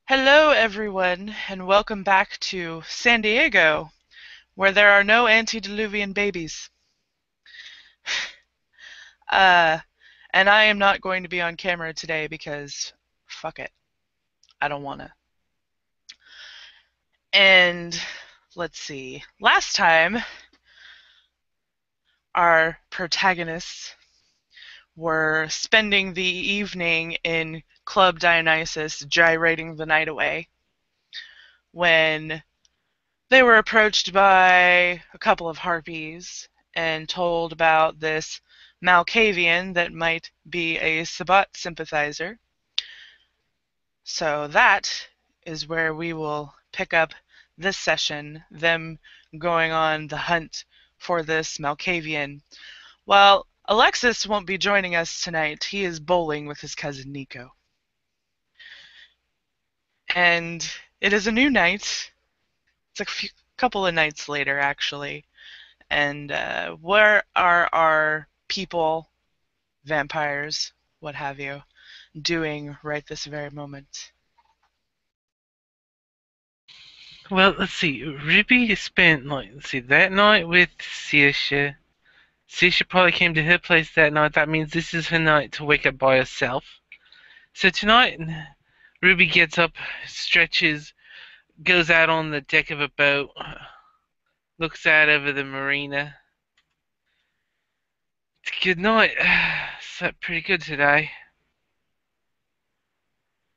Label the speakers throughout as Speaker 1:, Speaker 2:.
Speaker 1: Hello, everyone, and welcome back to San Diego, where there are no antediluvian babies. Uh, and I am not going to be on camera today because fuck it, I don't wanna. And let's see, last time our protagonists were spending the evening in Club Dionysus gyrating the night away when they were approached by a couple of harpies and told about this Malkavian that might be a Sabbat sympathizer. So that is where we will pick up this session, them going on the hunt for this Malkavian. Well, Alexis won't be joining us tonight. He is bowling with his cousin Nico. And it is a new night. It's couple of nights later, actually. And where are our people, vampires, what have you, doing right this very moment?
Speaker 2: Well, let's see. Ruby spent that night with Saoirse. Saoirse probably came to her place that night. That means this is her night to wake up by herself. So tonight, Ruby gets up, stretches, goes out on the deck of a boat, looks out over the marina. It's a good night. Slept pretty good today.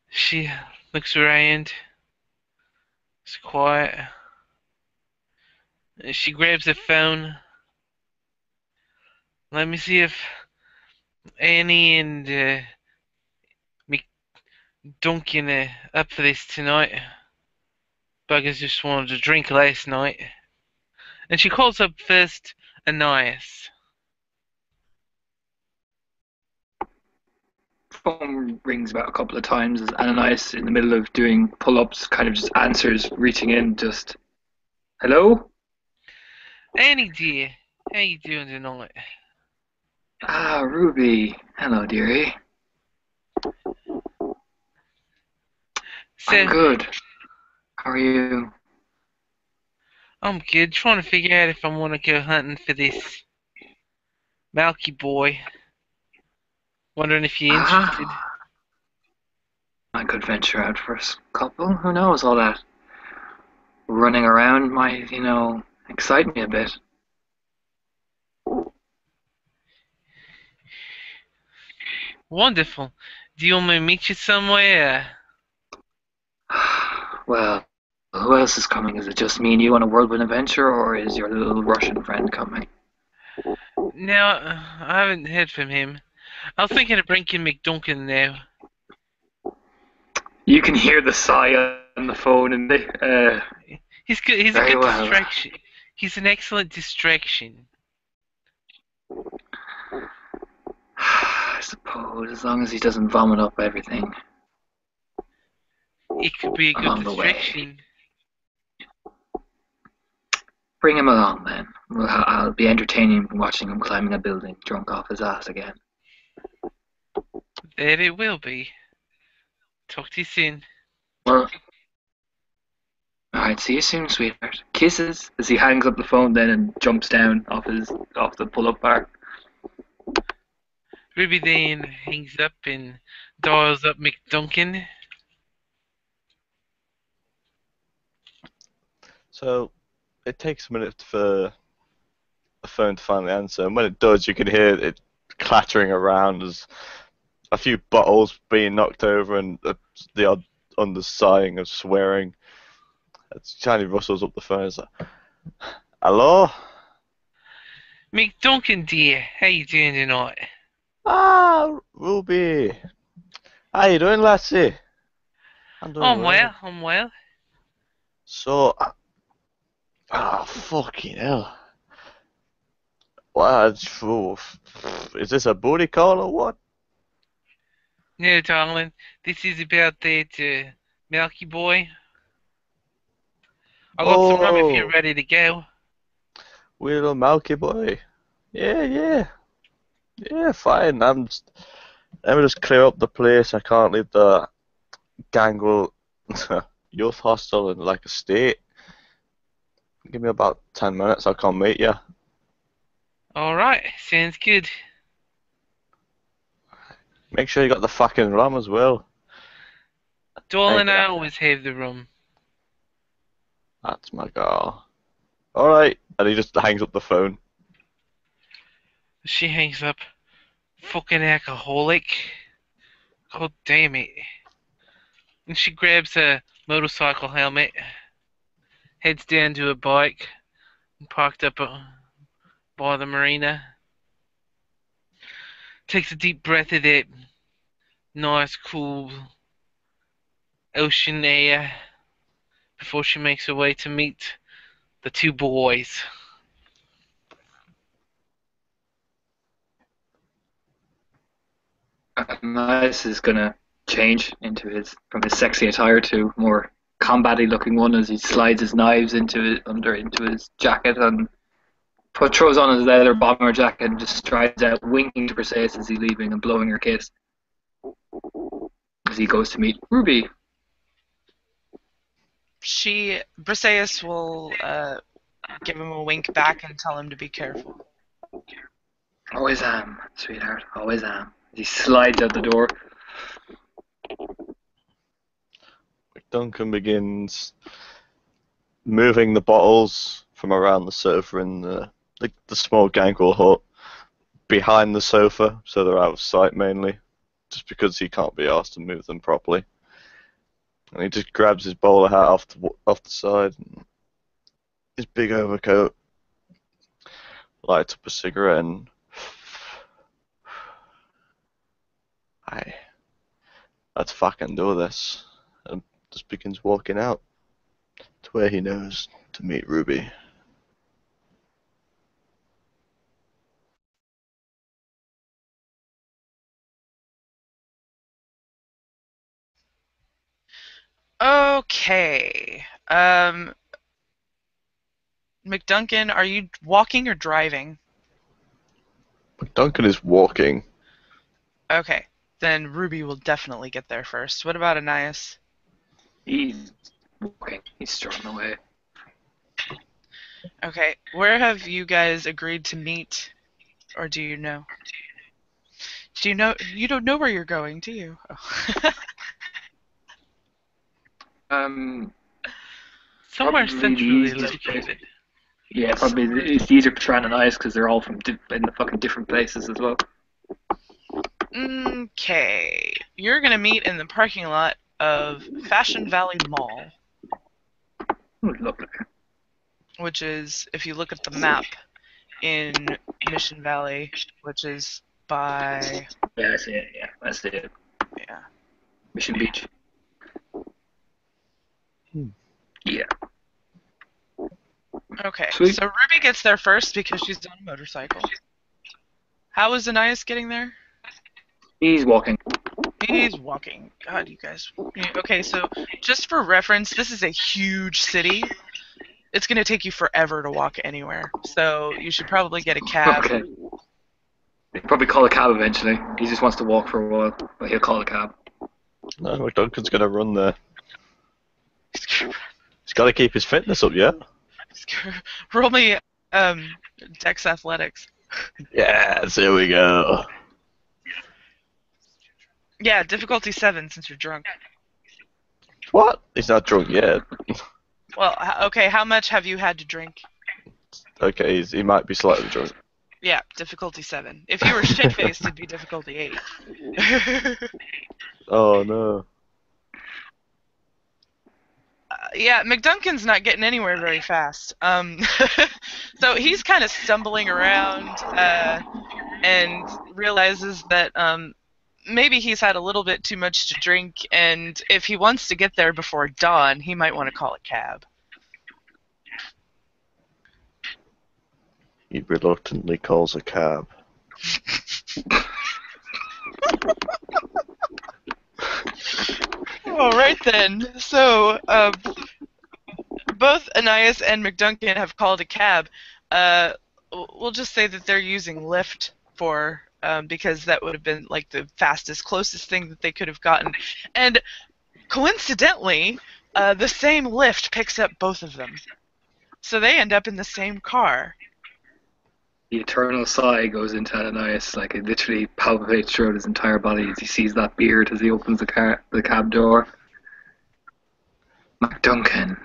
Speaker 2: She looks around. It's quiet. She grabs her phone. Let me see if Annie and Duncan up for this tonight. Buggers just wanted to drink last night. And she calls up first Ananias.
Speaker 3: Phone rings about a couple of times as Ananias, in the middle of doing pull-ups, kind of just answers, reaching in, just, hello?
Speaker 2: Annie dear, how you doing tonight?
Speaker 3: Ah, Ruby. Hello, dearie. I'm
Speaker 2: So,
Speaker 3: good. How are you?
Speaker 2: I'm good, trying to figure out if I want to go hunting for this Malky boy. Wondering if you're interested.
Speaker 3: Ah, I could venture out for a couple. Who knows? All that running around might, excite me a bit.
Speaker 2: Wonderful. Do you want me to meet you somewhere?
Speaker 3: Well, who else is coming? Is it just me and you on a whirlwind adventure, or is your little Russian friend coming?
Speaker 2: No, I haven't heard from him. I was thinking of bringing McDuncan now.
Speaker 3: You can hear the sigh on the phone, and
Speaker 2: He's good. He's a
Speaker 3: very
Speaker 2: good
Speaker 3: well.
Speaker 2: distraction. He's an excellent distraction.
Speaker 3: I suppose, as long as he doesn't vomit up everything
Speaker 2: It could be a good
Speaker 3: along the way.
Speaker 2: distraction.
Speaker 3: Bring him along then. I'll be entertaining watching him climbing a building, drunk off his ass again.
Speaker 2: There it will be. Talk to you soon.
Speaker 3: Well, alright, see you soon, sweetheart. Kisses as he hangs up the phone then and jumps down off the pull-up bar.
Speaker 2: Ruby then hangs up and dials up McDuncan.
Speaker 4: So it takes a minute for the phone to finally answer, and when it does, you can hear it clattering around as a few bottles being knocked over and the odd undersighing of swearing. As Johnny rustles up the phone. It's like, hello?
Speaker 2: McDuncan dear, how you doing tonight?
Speaker 4: Ah, Ruby. How you doing, lassie? I'm doing
Speaker 2: I'm
Speaker 4: well.
Speaker 2: well, I'm well.
Speaker 4: So, fucking hell. What? Is this a booty call or what?
Speaker 2: No, darling, this is about that Milky Boy. I got some rum if you're
Speaker 4: Oh,
Speaker 2: ready to go.
Speaker 4: little Milky Boy. Yeah, yeah. Yeah, fine. Let me just clear up the place. I can't leave the gangrel Youth hostel in like a state. Give me about 10 minutes, I'll come meet you.
Speaker 2: Alright, sounds good.
Speaker 4: Make sure you got the fucking rum as well.
Speaker 2: Doyle and I
Speaker 4: Yeah.
Speaker 2: always have the room.
Speaker 4: That's my girl. Alright. And he just hangs up the phone.
Speaker 2: She hangs up. Fucking alcoholic. God damn it. And she grabs a motorcycle helmet, heads down to a bike, parked up by the marina. Takes a deep breath of that nice, cool ocean air before she makes her way to meet the two boys.
Speaker 3: Nice is gonna change into from his sexy attire to more combat-y looking one as he slides his knives into his jacket and throws on his leather bomber jacket and just strides out, winking to Briseis as he's leaving and blowing her kiss as he goes to meet Ruby.
Speaker 1: Briseis will give him a wink back and tell him to be careful.
Speaker 3: Always am, sweetheart, always am. He slides out the door.
Speaker 4: Duncan begins moving the bottles from around the sofa in the small gangrel hut behind the sofa, so they're out of sight mainly, just because he can't be asked to move them properly. And he just grabs his bowler hat off the side, and his big overcoat, lights up a cigarette, and let's fucking do this. And just begins walking out to where he knows to meet Ruby.
Speaker 1: Okay. McDuncan, are you walking or driving?
Speaker 4: Duncan is walking.
Speaker 1: Okay. Then Ruby will definitely get there first. What about Anais?
Speaker 3: He's walking. He's strolling away.
Speaker 1: Okay. Where have you guys agreed to meet? Or do you know? Do you know? You don't know where you're going, do you? Oh.
Speaker 2: Somewhere
Speaker 3: Probably
Speaker 2: centrally
Speaker 3: the easiest
Speaker 2: located.
Speaker 3: Yeah, probably it's easier for Tran and Ice because they're all from in the fucking different places as well.
Speaker 1: Okay. You're gonna meet in the parking lot of Fashion Valley Mall,
Speaker 3: Ooh, lovely.
Speaker 1: which is, if you look at the map, in Mission Valley, which is by...
Speaker 3: Yeah, I see it. Yeah, I see it.
Speaker 1: Yeah.
Speaker 3: Mission Beach. Yeah.
Speaker 1: Okay,
Speaker 3: Sweet.
Speaker 1: so Ruby gets there first because she's on a motorcycle. How is Anais getting there?
Speaker 3: He's walking.
Speaker 1: He's walking. God, you guys. Okay, so just for reference, this is a huge city. It's going to take you forever to walk anywhere. So you should probably get a cab.
Speaker 3: Okay. He'll probably call a cab eventually. He just wants to walk for a while, but he'll call a cab.
Speaker 4: No, Duncan's gonna run there. He's got to keep his fitness up, yeah?
Speaker 1: Roll me Dex Athletics.
Speaker 4: Yes, here we go.
Speaker 1: Yeah, difficulty 7 since you're drunk.
Speaker 4: What? He's not drunk yet.
Speaker 1: Well, okay, how much have you had to drink?
Speaker 4: Okay, he might be slightly drunk.
Speaker 1: Yeah, difficulty 7. If you were shit-faced, it'd be difficulty 8.
Speaker 4: Oh no.
Speaker 1: Yeah, McDuncan's not getting anywhere very fast. So he's kind of stumbling around and realizes that maybe he's had a little bit too much to drink, and if he wants to get there before dawn, he might want to call a cab.
Speaker 4: He reluctantly calls a cab.
Speaker 1: All right then. So both Anais and McDuncan have called a cab. We'll just say that they're using Lyft for because that would have been like the fastest, closest thing that they could have gotten. And coincidentally, the same lift picks up both of them. So they end up in the same car.
Speaker 3: The eternal sigh goes into Ananias, like it literally palpitates throughout his entire body as he sees that beard as he opens the cab door. McDuncan.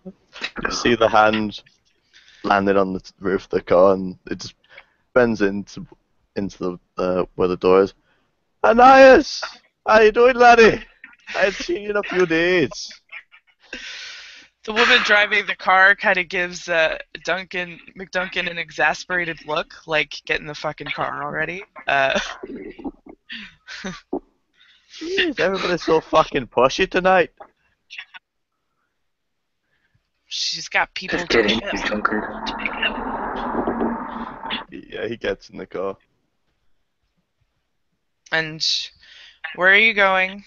Speaker 4: You see the hand landed on the roof of the car, and it just bends into the where the door is. Ananias, how you doing, laddie? I ain't seen you in a few days.
Speaker 1: The woman driving the car kind of gives McDuncan an exasperated look, like, get in the fucking car already.
Speaker 4: Jeez, everybody's so fucking pushy tonight.
Speaker 1: She's got people
Speaker 3: Just
Speaker 1: to
Speaker 3: kidding,
Speaker 1: tip.
Speaker 3: McDuncan.
Speaker 4: Yeah, he gets in the car.
Speaker 1: And where are you going?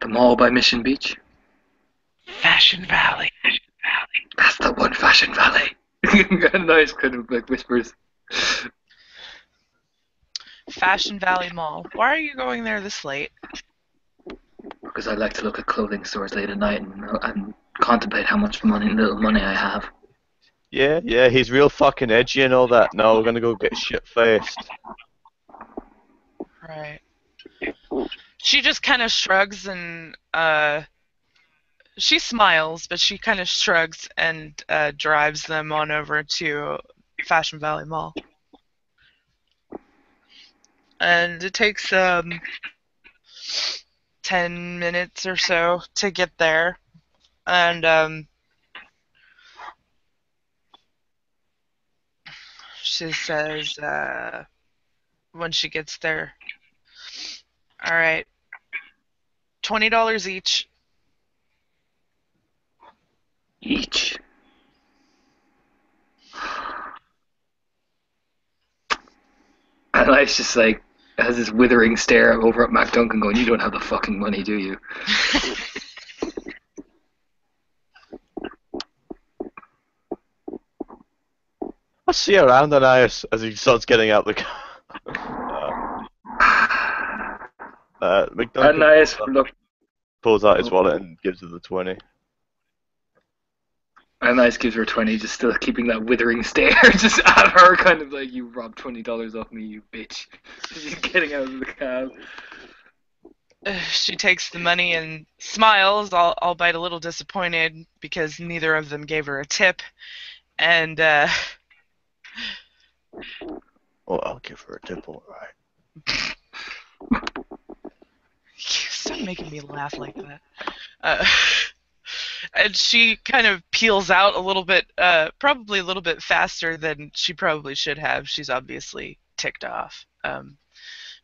Speaker 3: The mall by Mission Beach.
Speaker 2: Fashion Valley.
Speaker 3: That's the one, Fashion Valley. Ananias kind of like whispers.
Speaker 1: Fashion Valley Mall. Why are you going there this late?
Speaker 3: Because I like to look at clothing stores late at night and contemplate how much little money I have.
Speaker 4: Yeah, he's real fucking edgy and all that. No, we're gonna go get shit-faced.
Speaker 1: Right. She just kind of shrugs and, she smiles, but she kind of shrugs and drives them on over to Fashion Valley Mall. And it takes 10 minutes or so to get there. And she says when she gets there, all right, $20 each.
Speaker 3: Each. And Life's just like has this withering stare over at McDuncan going, you don't have the fucking money, do you?
Speaker 4: I see around Ananias as he starts getting out the car. McDuncan
Speaker 3: Ananias
Speaker 4: pulls out his wallet and gives her the 20.
Speaker 3: Ananias gives her 20, just still keeping that withering stare just at her, kind of like, you robbed $20 off me, you bitch. She's getting out of the cab.
Speaker 1: She takes the money and smiles, albeit a little disappointed because neither of them gave her a tip. And,
Speaker 4: Oh, I'll give her a tip, alright.
Speaker 1: Stop making me laugh like that. And she kind of peels out a little bit, probably a little bit faster than she probably should have. She's obviously ticked off.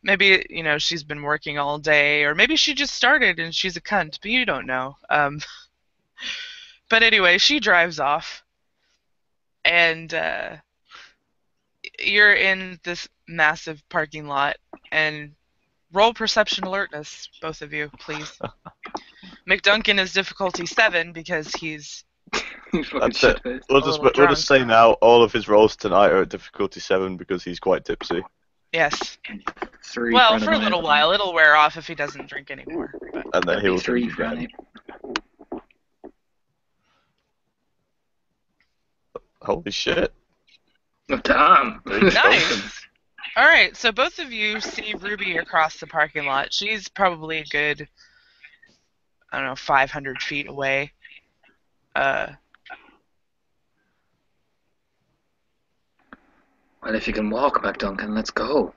Speaker 1: Maybe, she's been working all day, or maybe she just started and she's a cunt, but you don't know. But anyway, she drives off. And you're in this massive parking lot, and roll perception alertness, both of you, please. McDuncan is difficulty 7 because he's
Speaker 4: That's it. We'll just say now all of his rolls tonight are at difficulty 7 because he's quite tipsy.
Speaker 1: yes.
Speaker 3: 3
Speaker 1: Well, for a little while. It'll wear off if he doesn't drink anymore. But
Speaker 4: And then he will
Speaker 3: 3
Speaker 4: drink
Speaker 3: for
Speaker 4: again.
Speaker 3: Annie.
Speaker 4: Holy shit.
Speaker 3: Oh, damn.
Speaker 1: nice. All right, so both of you see Ruby across the parking lot. She's probably a good, 500 feet away.
Speaker 3: Well, if you can walk, McDuncan, let's go.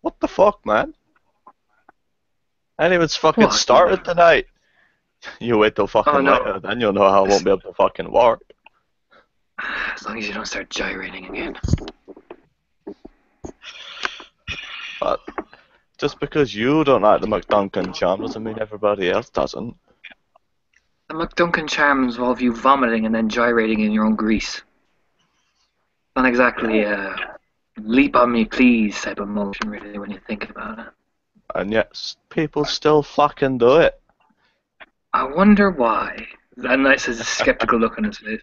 Speaker 4: What the fuck, man? And it's fucking
Speaker 3: What?
Speaker 4: started tonight. You wait till fucking
Speaker 3: Oh, no.
Speaker 4: later, then you'll know how I won't be able to fucking walk.
Speaker 3: As long as you don't start gyrating again.
Speaker 4: But just because you don't like the McDuncan charm doesn't mean everybody else doesn't.
Speaker 3: The McDuncan charm involve you vomiting and then gyrating in your own grease. Not exactly a leap on me please type of motion really when you think about it.
Speaker 4: And yet people still fucking do it.
Speaker 3: I wonder why. And Nice has a skeptical look on his face.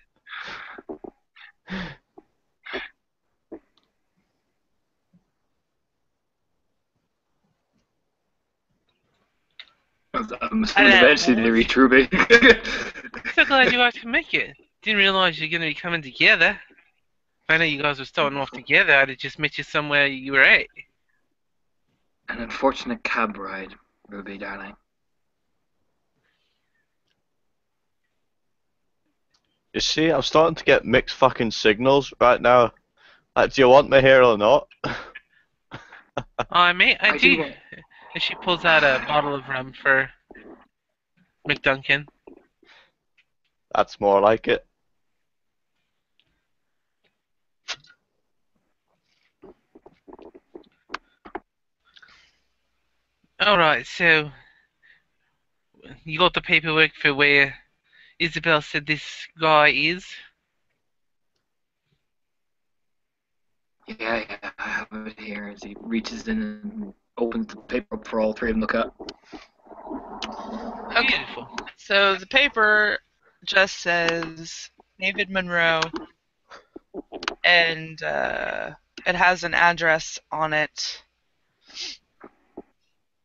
Speaker 3: Eventually they reach Ruby.
Speaker 2: So glad you guys can make it. Didn't realize you're going to be coming together. If I know you guys were starting off together, I'd have just met you somewhere you were at.
Speaker 3: An unfortunate cab ride, Ruby, darling.
Speaker 4: You see, I'm starting to get mixed fucking signals right now. Do you want me here or not?
Speaker 2: I mate, I do.
Speaker 3: want-
Speaker 2: And she pulls out a bottle of rum for McDuncan.
Speaker 4: That's more like it.
Speaker 2: Alright, so you got the paperwork for where Isabel said this guy is?
Speaker 3: Yeah, I have it here as he reaches in and opens the paper up for all three of them to look at.
Speaker 2: Beautiful.
Speaker 1: So the paper just says David Monroe, and it has an address on it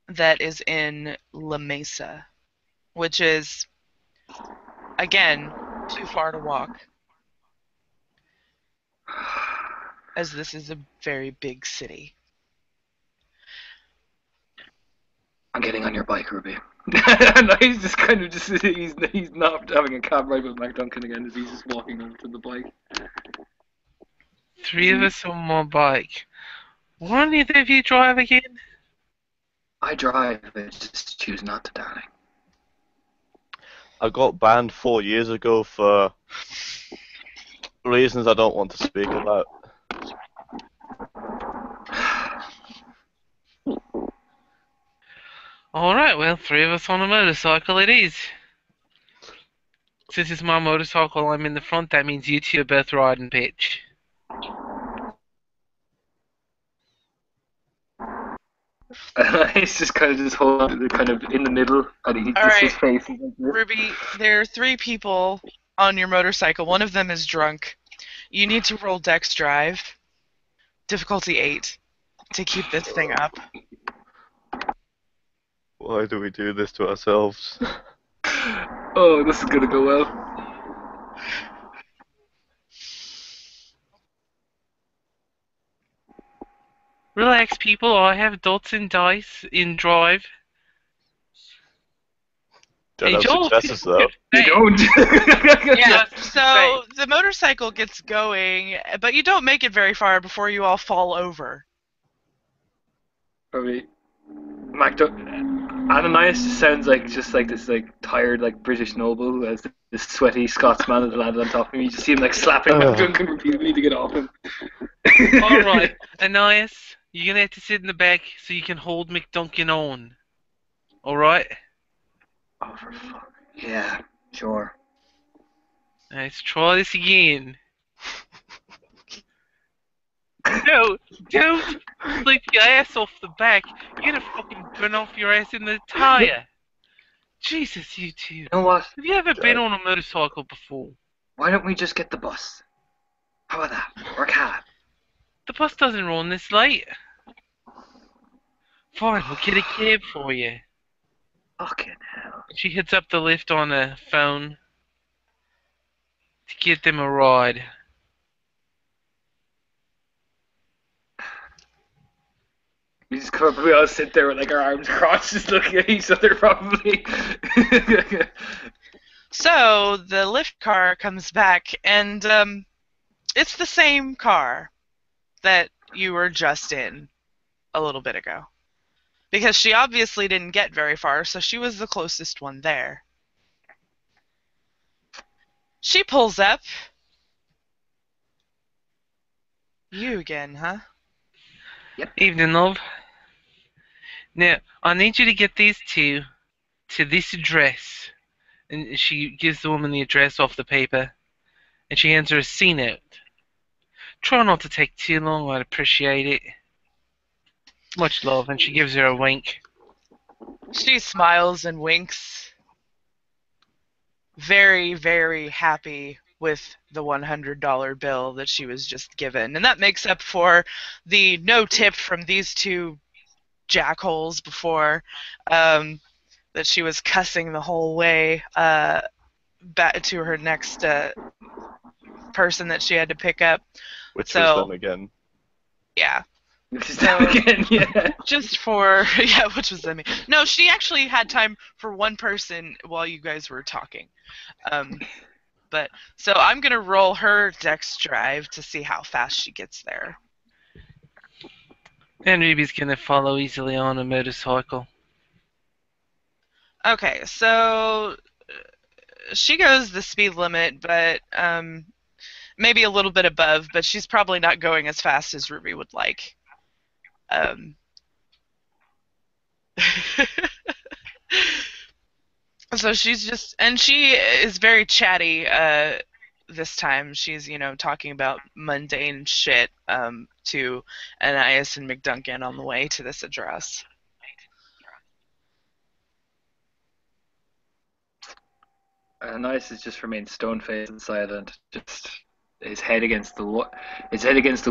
Speaker 1: that is in La Mesa, which is, again, too far to walk, as this is a very big city.
Speaker 3: I'm getting on your bike, Ruby. And he's just kind of he's not having a cab ride with McDuncan again as he's just walking over to the bike.
Speaker 2: Three of us on my bike. Why neither of you drive again?
Speaker 3: I drive, I just choose not to, darling.
Speaker 4: I got banned 4 years ago for reasons I don't want to speak about.
Speaker 2: Alright, well, three of us on a motorcycle it is. Since it's my motorcycle, I'm in the front, that means you two are both riding, bitch.
Speaker 3: He's just kind of just holding kind of in the middle, and he just his face is like this.
Speaker 1: Ruby, there are 3 people on your motorcycle. One of them is drunk. You need to roll Dex Drive, difficulty 8, to keep this thing up.
Speaker 4: Why do we do this to ourselves?
Speaker 3: Oh, this is gonna go well.
Speaker 2: Relax, people, I have dots and dice in Drive.
Speaker 4: Don't
Speaker 2: Hey,
Speaker 4: have
Speaker 2: Joel.
Speaker 4: successes though.
Speaker 3: You don't.
Speaker 1: Yeah, so the motorcycle gets going, but you don't make it very far before you all fall over.
Speaker 3: Probably. Ananias just sounds like this tired British noble as this sweaty Scotsman has landed on top of me. You just see him slapping McDuncan repeatedly to get off him.
Speaker 2: Alright, Ananias, you're gonna have to sit in the back so you can hold McDuncan on. Alright?
Speaker 3: Oh, for fuck. Yeah, sure.
Speaker 2: Let's try this again. No, don't slip your ass off the back. You're gonna fucking burn off your ass in the tire. Jesus, you two.
Speaker 3: You know what?
Speaker 2: Have you ever been on a motorcycle before?
Speaker 3: Why don't we just get the bus? How about that? Or a cab?
Speaker 2: The bus doesn't run this late. Fine, we'll get a cab for you.
Speaker 3: Fucking hell.
Speaker 2: She hits up the lift on a phone to get them a ride.
Speaker 3: We just probably all sit there with our arms crossed, just looking at each other, probably.
Speaker 1: So the lift car comes back, and it's the same car that you were just in a little bit ago. Because she obviously didn't get very far, so she was the closest one there. She pulls up. You again, huh?
Speaker 2: Evening, love. Now, I need you to get these two to this address. And she gives the woman the address off the paper. And she hands her a C-note. Try not to take too long, I'd appreciate it. Much love, and she gives her a wink.
Speaker 1: She smiles and winks. Very, very happy with the $100 bill that she was just given. And that makes up for the no tip from these two jackholes before. The that she was cussing the whole way back to her next person that she had to pick up.
Speaker 4: Which
Speaker 1: So-
Speaker 4: was them again.
Speaker 1: Yeah.
Speaker 3: Which is
Speaker 1: So-
Speaker 3: again, yeah.
Speaker 1: Just for which was me. No, she actually had time for one person while you guys were talking. But so I'm gonna roll her dex drive to see how fast she gets there.
Speaker 2: And Ruby's gonna follow easily on a motorcycle.
Speaker 1: Okay, so she goes the speed limit, but maybe a little bit above, but she's probably not going as fast as Ruby would like. So she's just, and she is very chatty this time. She's, talking about mundane shit to Anais and McDuncan on the way to this address.
Speaker 3: Nice has just remained stone-faced and silent, just his head against the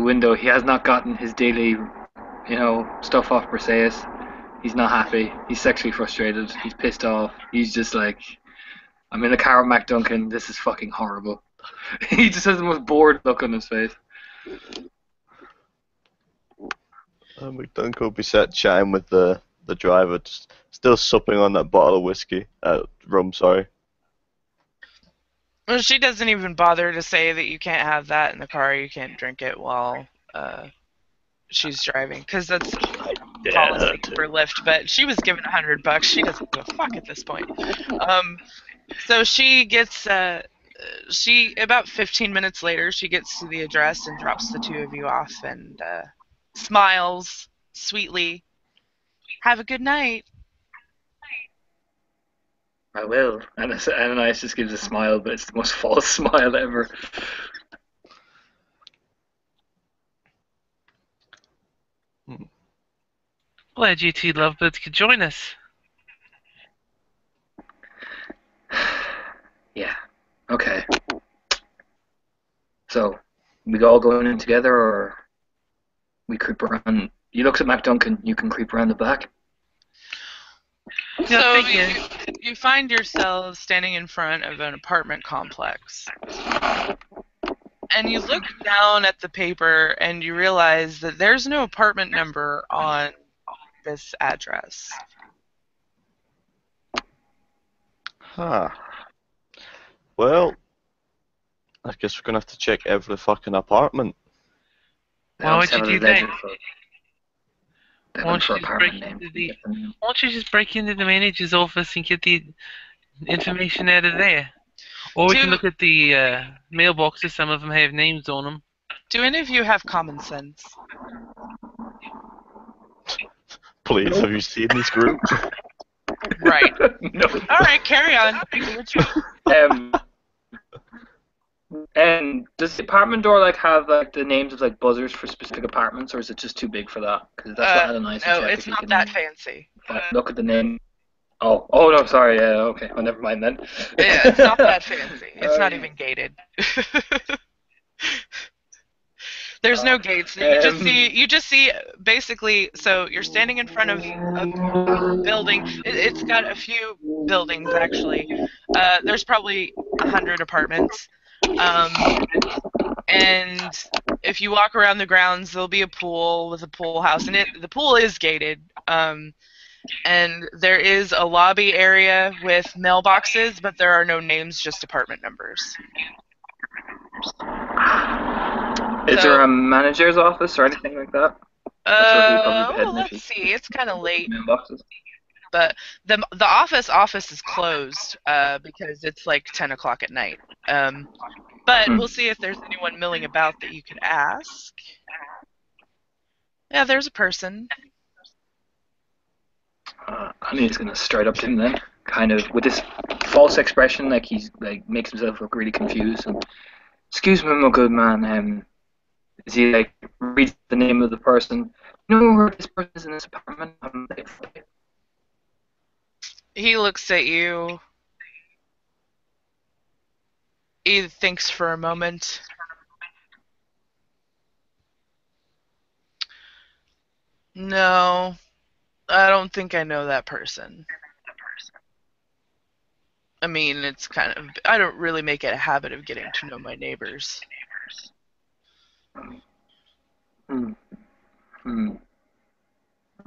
Speaker 3: window. He has not gotten his daily, stuff off Briseis. He's not happy. He's sexually frustrated. He's pissed off. He's just like, I'm in the car with Mac Duncan. This is fucking horrible. He just has the most bored look on his face.
Speaker 4: McDuncan will be sat chatting with the driver, just still supping on that bottle of whiskey. Rum, sorry.
Speaker 1: Well, she doesn't even bother to say that you can't have that in the car. You can't drink it while she's driving, because that's policy for Lyft. But she was given $100. She doesn't give a fuck at this point. So she gets about 15 minutes later, she gets to the address and drops the two of you off and smiles sweetly. Have a good night.
Speaker 3: I will. And Ananias just gives a smile, but it's the most false smile ever.
Speaker 2: Glad you two lovebirds could join us.
Speaker 3: Yeah. Okay. So, we all going in together, or we creep around? You looked at Mac Duncan. You can creep around the back.
Speaker 1: So
Speaker 2: Yeah,
Speaker 1: you find yourselves standing in front of an apartment complex. And you look down at the paper and you realize that there's no apartment number on this address.
Speaker 4: Huh. Well, I guess we're gonna have to check every fucking apartment.
Speaker 2: Why would you do that?
Speaker 3: Why
Speaker 2: Why don't you just break into why don't you just break into the manager's office and get the information out of there? Or we can look at the mailboxes. Some of them have names on them.
Speaker 1: Do any of you have common sense?
Speaker 3: Nope.
Speaker 4: Please, have you seen this group?
Speaker 1: Right.
Speaker 3: No.
Speaker 1: All right, carry on.
Speaker 3: And does the apartment door have the names of buzzers for specific apartments, or is it just too big for that? Because that's what Ananias
Speaker 1: no,
Speaker 3: check
Speaker 1: it's
Speaker 3: if you
Speaker 1: not
Speaker 3: can
Speaker 1: that fancy.
Speaker 3: Look at the name. Oh no, sorry. Yeah, okay. Well, never mind then.
Speaker 1: Yeah, it's not that fancy. It's not even gated. There's no gates. You just see basically. So you're standing in front of a building. It's got a few buildings actually. There's probably 100 apartments. And if you walk around the grounds, there'll be a pool with a pool house, and the pool is gated. And there is a lobby area with mailboxes, but there are no names, just apartment numbers.
Speaker 3: Is there a manager's office or anything like that? That's where he'd probably be heading if
Speaker 1: Let's see. It's kind of late,
Speaker 3: mailboxes.
Speaker 1: but the office is closed because it's like 10 o'clock at night. But we'll see if there's anyone milling about that you could ask. Yeah, there's a person.
Speaker 3: Annie's gonna stride up to him then, kind of with this false expression, like he's makes himself look really confused. And, excuse me, my good man. Is he reads the name of the person? You know where this person is in this apartment?
Speaker 1: He looks at you. He thinks for a moment. No, I don't think I know that person. I mean, it's kind of, I don't really make it a habit of getting to know my neighbors.
Speaker 3: Hmm. Hmm.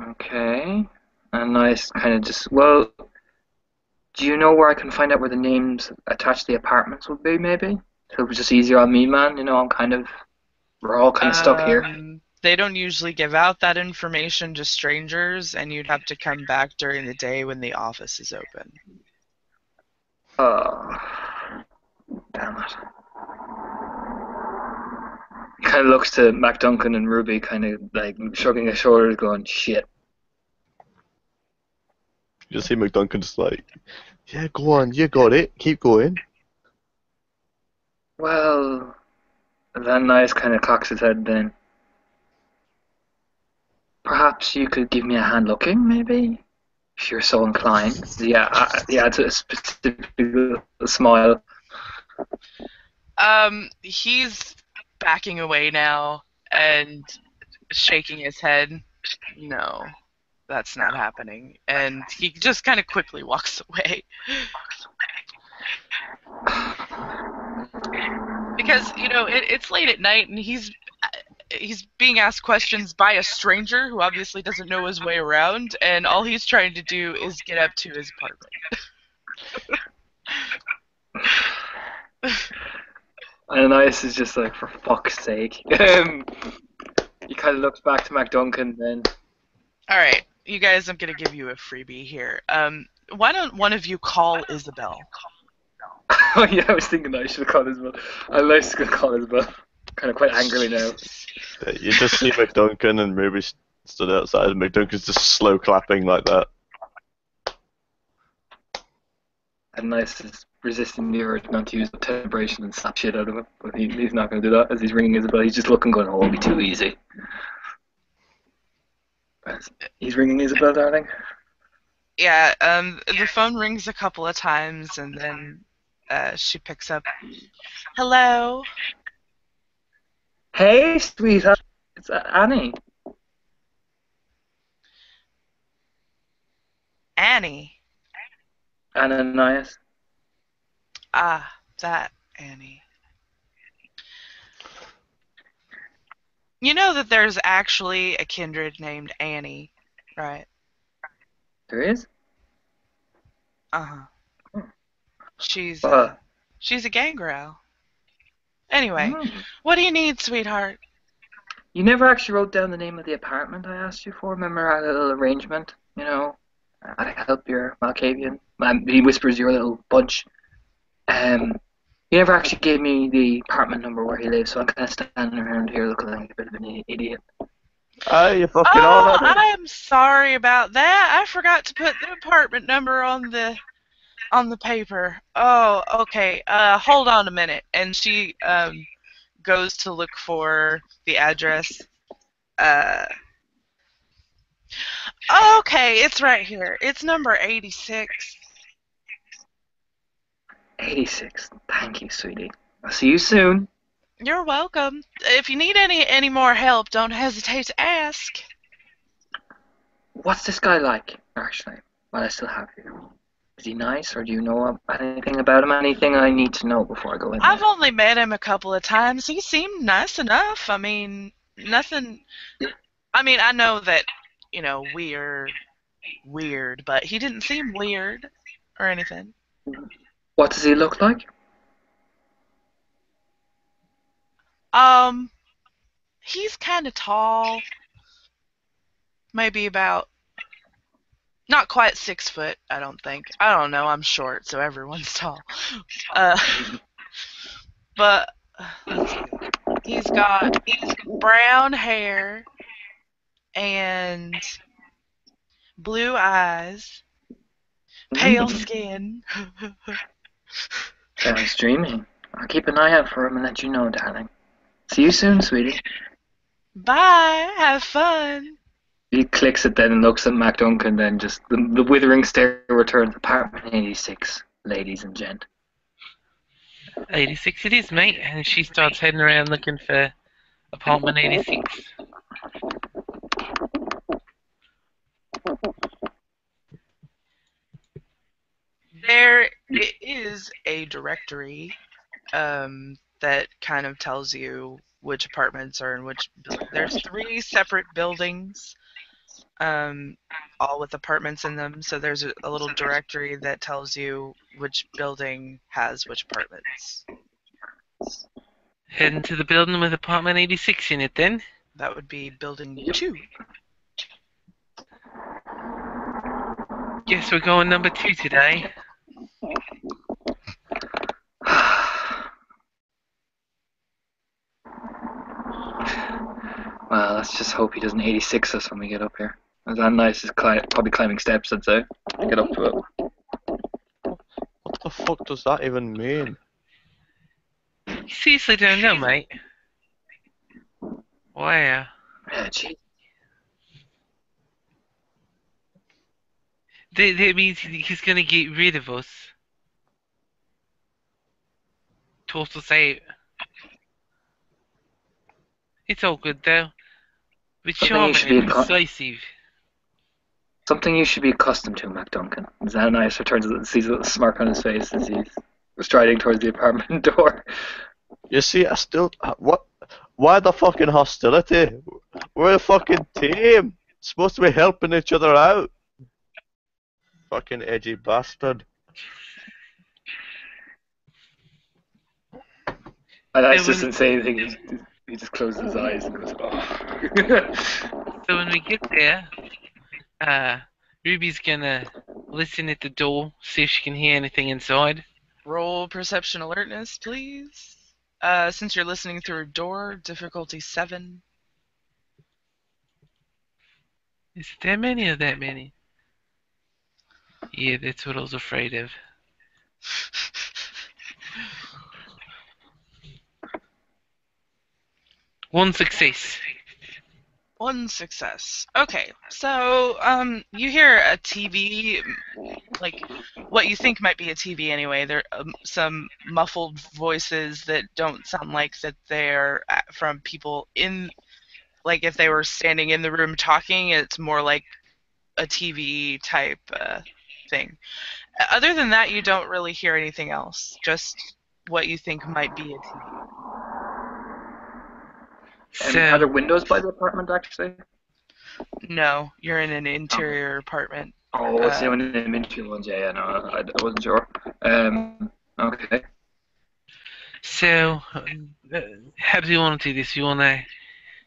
Speaker 3: Okay. And nice kind of just, well, do you know where I can find out where the names attached to the apartments would be, maybe? So it was just easier on me, man. You know, we're all kind of stuck here.
Speaker 1: They don't usually give out that information to strangers, and you'd have to come back during the day when the office is open.
Speaker 3: Oh, damn it. He kind of looks to Mac Duncan and Ruby, kind of like shrugging his shoulders, going, shit.
Speaker 4: You just see McDuncan just like, yeah, go on, you got it, keep going.
Speaker 3: Well, Van Nuys kind of cocks his head then. Perhaps you could give me a hand looking, maybe? If you're so inclined. He adds a specific smile.
Speaker 1: He's backing away now and shaking his head. No, that's not happening. And he just kind of quickly walks away. Because, it's late at night and he's being asked questions by a stranger who obviously doesn't know his way around, and all he's trying to do is get up to his apartment.
Speaker 3: And Ice is just like, for fuck's sake. He kind of looks back to MacDuncan then.
Speaker 1: Alright, you guys, I'm going to give you a freebie here. Why don't one of you call Isabel?
Speaker 3: Oh yeah, I was thinking I should have called Isabel. I'm nice to call Isabel. Kind of quite angrily now.
Speaker 4: Yeah, you just see McDuncan and Ruby stood outside, and McDuncan's just slow clapping like that.
Speaker 3: And Nice is resisting the urge not to use the celebration and slap shit out of him. But he's not going to do that as he's ringing Isabel. He's just looking, going, oh, it'll be too easy. He's ringing Isabel, darling.
Speaker 1: Yeah, the phone rings a couple of times, and then she picks up. Hello?
Speaker 3: Hey, sweetheart. It's Annie.
Speaker 1: Annie.
Speaker 3: Ananias.
Speaker 1: Ah, that Annie. You know that there's actually a kindred named Annie, right?
Speaker 3: There is?
Speaker 1: Uh-huh. She's a gangrel. Anyway, what do you need, sweetheart?
Speaker 3: You never actually wrote down the name of the apartment I asked you for. Remember our little arrangement? You know, I help your Malkavian. He whispers your little bunch. You never actually gave me the apartment number where he lives, so I'm kind of standing around here looking like a bit of an idiot.
Speaker 4: Oh, you fucking all that.
Speaker 1: I am sorry about that. I forgot to put the apartment number on the paper. Oh, okay. Hold on a minute. And she goes to look for the address. Okay, it's right here. It's number 86.
Speaker 3: 86. Thank you, sweetie. I'll see you soon.
Speaker 1: You're welcome. If you need any more help, don't hesitate to ask.
Speaker 3: What's this guy like, actually, while I still have you? Is he nice, or do you know anything about him? Anything I need to know before I go in there?
Speaker 1: I've only met him a couple of times. He seemed nice enough. I mean, nothing... I mean, I know that, we're weird, but he didn't seem weird or anything.
Speaker 3: What does he look like?
Speaker 1: He's kind of tall. Maybe about... Not quite 6 foot, I don't think. I don't know, I'm short, so everyone's tall. But let's see. He's got brown hair and blue eyes, pale skin.
Speaker 3: Sounds dreamy. I'll keep an eye out for him and let you know, darling. See you soon, sweetie.
Speaker 1: Bye. Have fun.
Speaker 3: He clicks it then and looks at MacDuncan, then just the withering stare returns. Apartment 86, ladies and gent.
Speaker 2: 86 it is, mate. And she starts heading around looking for apartment 86.
Speaker 1: There is a directory that kind of tells you which apartments are in which. There's 3 separate buildings, all with apartments in them. So there's a little directory that tells you which building has which apartments.
Speaker 2: Heading to the building with apartment 86 in it then.
Speaker 1: That would be building
Speaker 3: Yep.
Speaker 1: 2.
Speaker 2: Guess we're going number 2 today.
Speaker 3: Well, let's just hope he doesn't 86 us when we get up here. That nice is probably climbing steps, I'd say. Get up to it.
Speaker 4: What the fuck does that even mean?
Speaker 2: You seriously don't know, mate? Wow.
Speaker 3: Yeah, gee.
Speaker 2: That means he's gonna get rid of us. Toss us out. It's all good though. We're
Speaker 3: Something you
Speaker 2: charming
Speaker 3: should be
Speaker 2: and
Speaker 3: a
Speaker 2: decisive.
Speaker 3: Something you should be accustomed to, MacDuncan. Xananias returns and sees a little smirk on his face as he's striding towards the apartment door.
Speaker 4: You see, I still. What? Why the fucking hostility? We're a fucking team. Supposed to be helping each other out. Fucking edgy bastard.
Speaker 3: And Ice doesn't say anything. He just closes his eyes and goes, oh.
Speaker 2: So when we get there, Ruby's gonna listen at the door, see if she can hear anything inside.
Speaker 1: Roll perception alertness, please. Since you're listening through a door, difficulty 7.
Speaker 2: Is it that many or that many? Yeah, that's what I was afraid of. One success.
Speaker 1: 1 success. Okay, so you hear a TV, like what you think might be a TV anyway. There are some muffled voices that don't sound like that they're from people in, like if they were standing in the room talking. It's more like a TV type thing. Other than that, you don't really hear anything else. Just what you think might be a TV.
Speaker 3: And are there
Speaker 2: So,
Speaker 3: windows by the apartment, actually?
Speaker 1: No, you're in an interior apartment.
Speaker 3: Oh, it's the one of the interior ones. Yeah, no, I wasn't sure. Okay.
Speaker 2: so how do you want to do this? You want to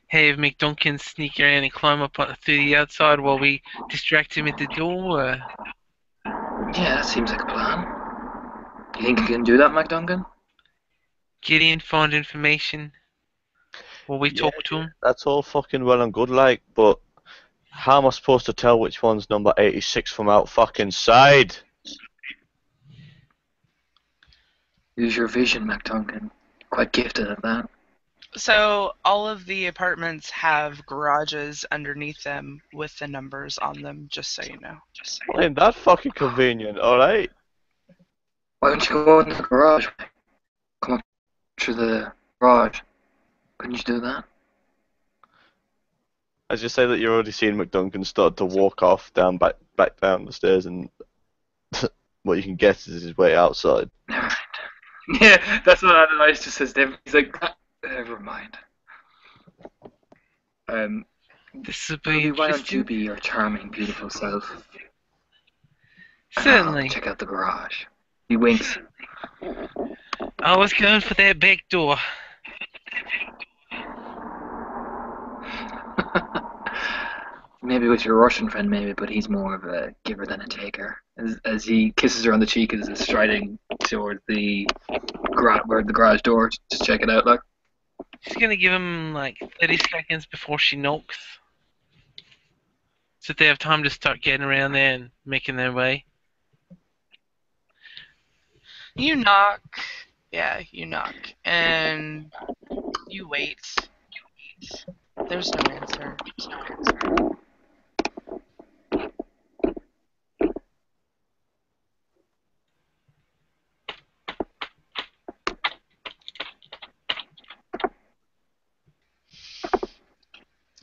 Speaker 2: have McDuncan sneak around and climb up through the outside while we distract him at the door? Or?
Speaker 3: Yeah, that seems like a plan. You think you can do that, MacDuncan?
Speaker 2: Get in, find information while we talk to him?
Speaker 4: That's all fucking well and good, like, but how am I supposed to tell which one's number 86 from out fucking side?
Speaker 3: Use your vision, MacDuncan. Quite gifted at that.
Speaker 1: So all of the apartments have garages underneath them with the numbers on them, just so you know.
Speaker 4: Ain't that fucking convenient, alright?
Speaker 3: Why don't you go in the garage? Come up to the garage. Couldn't you do that?
Speaker 4: As you say that you're already seeing McDuncan start to walk off back down the stairs, and what you can guess is his way outside.
Speaker 3: Never mind. Yeah, that's what Ananias just says to him. He's like, never mind.
Speaker 2: This would be
Speaker 3: Ruby, why don't you
Speaker 2: interesting.
Speaker 3: be your charming, beautiful self? And
Speaker 2: Certainly.
Speaker 3: I'll check out the garage. He winks.
Speaker 2: I was going for that back door.
Speaker 3: Maybe with your Russian friend, maybe, but he's more of a giver than a taker. As he kisses her on the cheek as he's striding toward the garage door, just check it out, like.
Speaker 2: She's gonna give him like 30 seconds before she knocks. So they have time to start getting around there and making their way.
Speaker 1: You knock. Yeah, you knock. And you wait. There's no answer.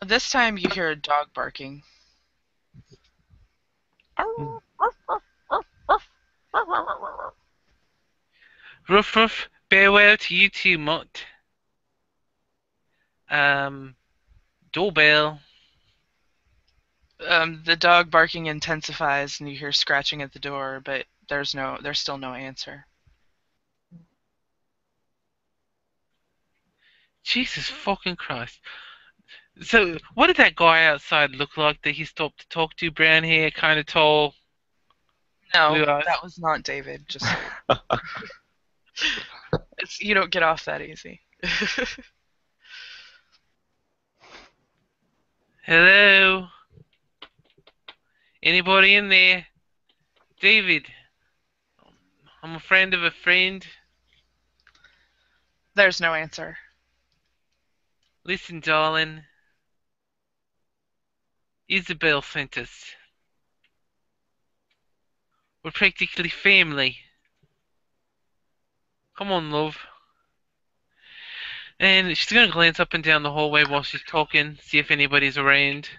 Speaker 1: This time you hear a dog barking.
Speaker 2: Ruff ruff, farewell to you too, Mott. Doorbell.
Speaker 1: The dog barking intensifies, and you hear scratching at the door, but there's still no answer.
Speaker 2: Jesus fucking Christ. So, what did that guy outside look like that he stopped to talk to? Brown hair, kind of tall.
Speaker 1: No,
Speaker 2: Blue eyes.
Speaker 1: that was not David. Just you don't get off that easy.
Speaker 2: Hello? Anybody in there? David. I'm a friend of a friend.
Speaker 1: There's no answer.
Speaker 2: Listen, darling. Isabel sent us. We're practically family. Come on, love. And she's gonna glance up and down the hallway while she's talking, see if anybody's around.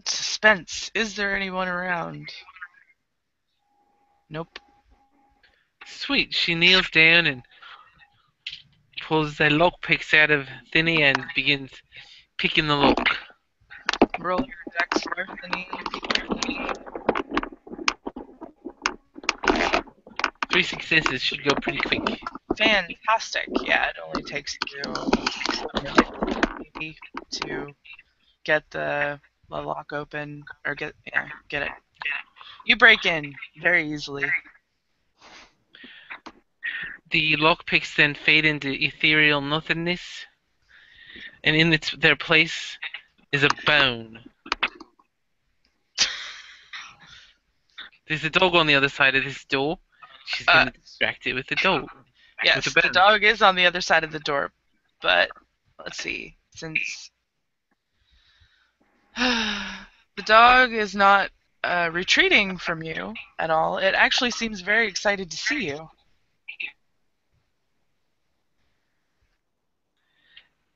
Speaker 1: Suspense. Is there anyone around? Nope.
Speaker 2: Sweet. She kneels down and pulls the lockpicks out of thin air and begins picking the lock.
Speaker 1: Roll your dex for the
Speaker 2: 3 successes should go pretty quick.
Speaker 1: Fantastic. Yeah, it only takes you a minute maybe to get the lock open or get it. You break in very easily.
Speaker 2: The lockpicks then fade into ethereal nothingness, and in their place is a bone. There's a dog on the other side of this door. She's going to distract it with the dog.
Speaker 1: Yes, the dog is on the other side of the door, but let's see. Since the dog is not retreating from you at all, it actually seems very excited to see you.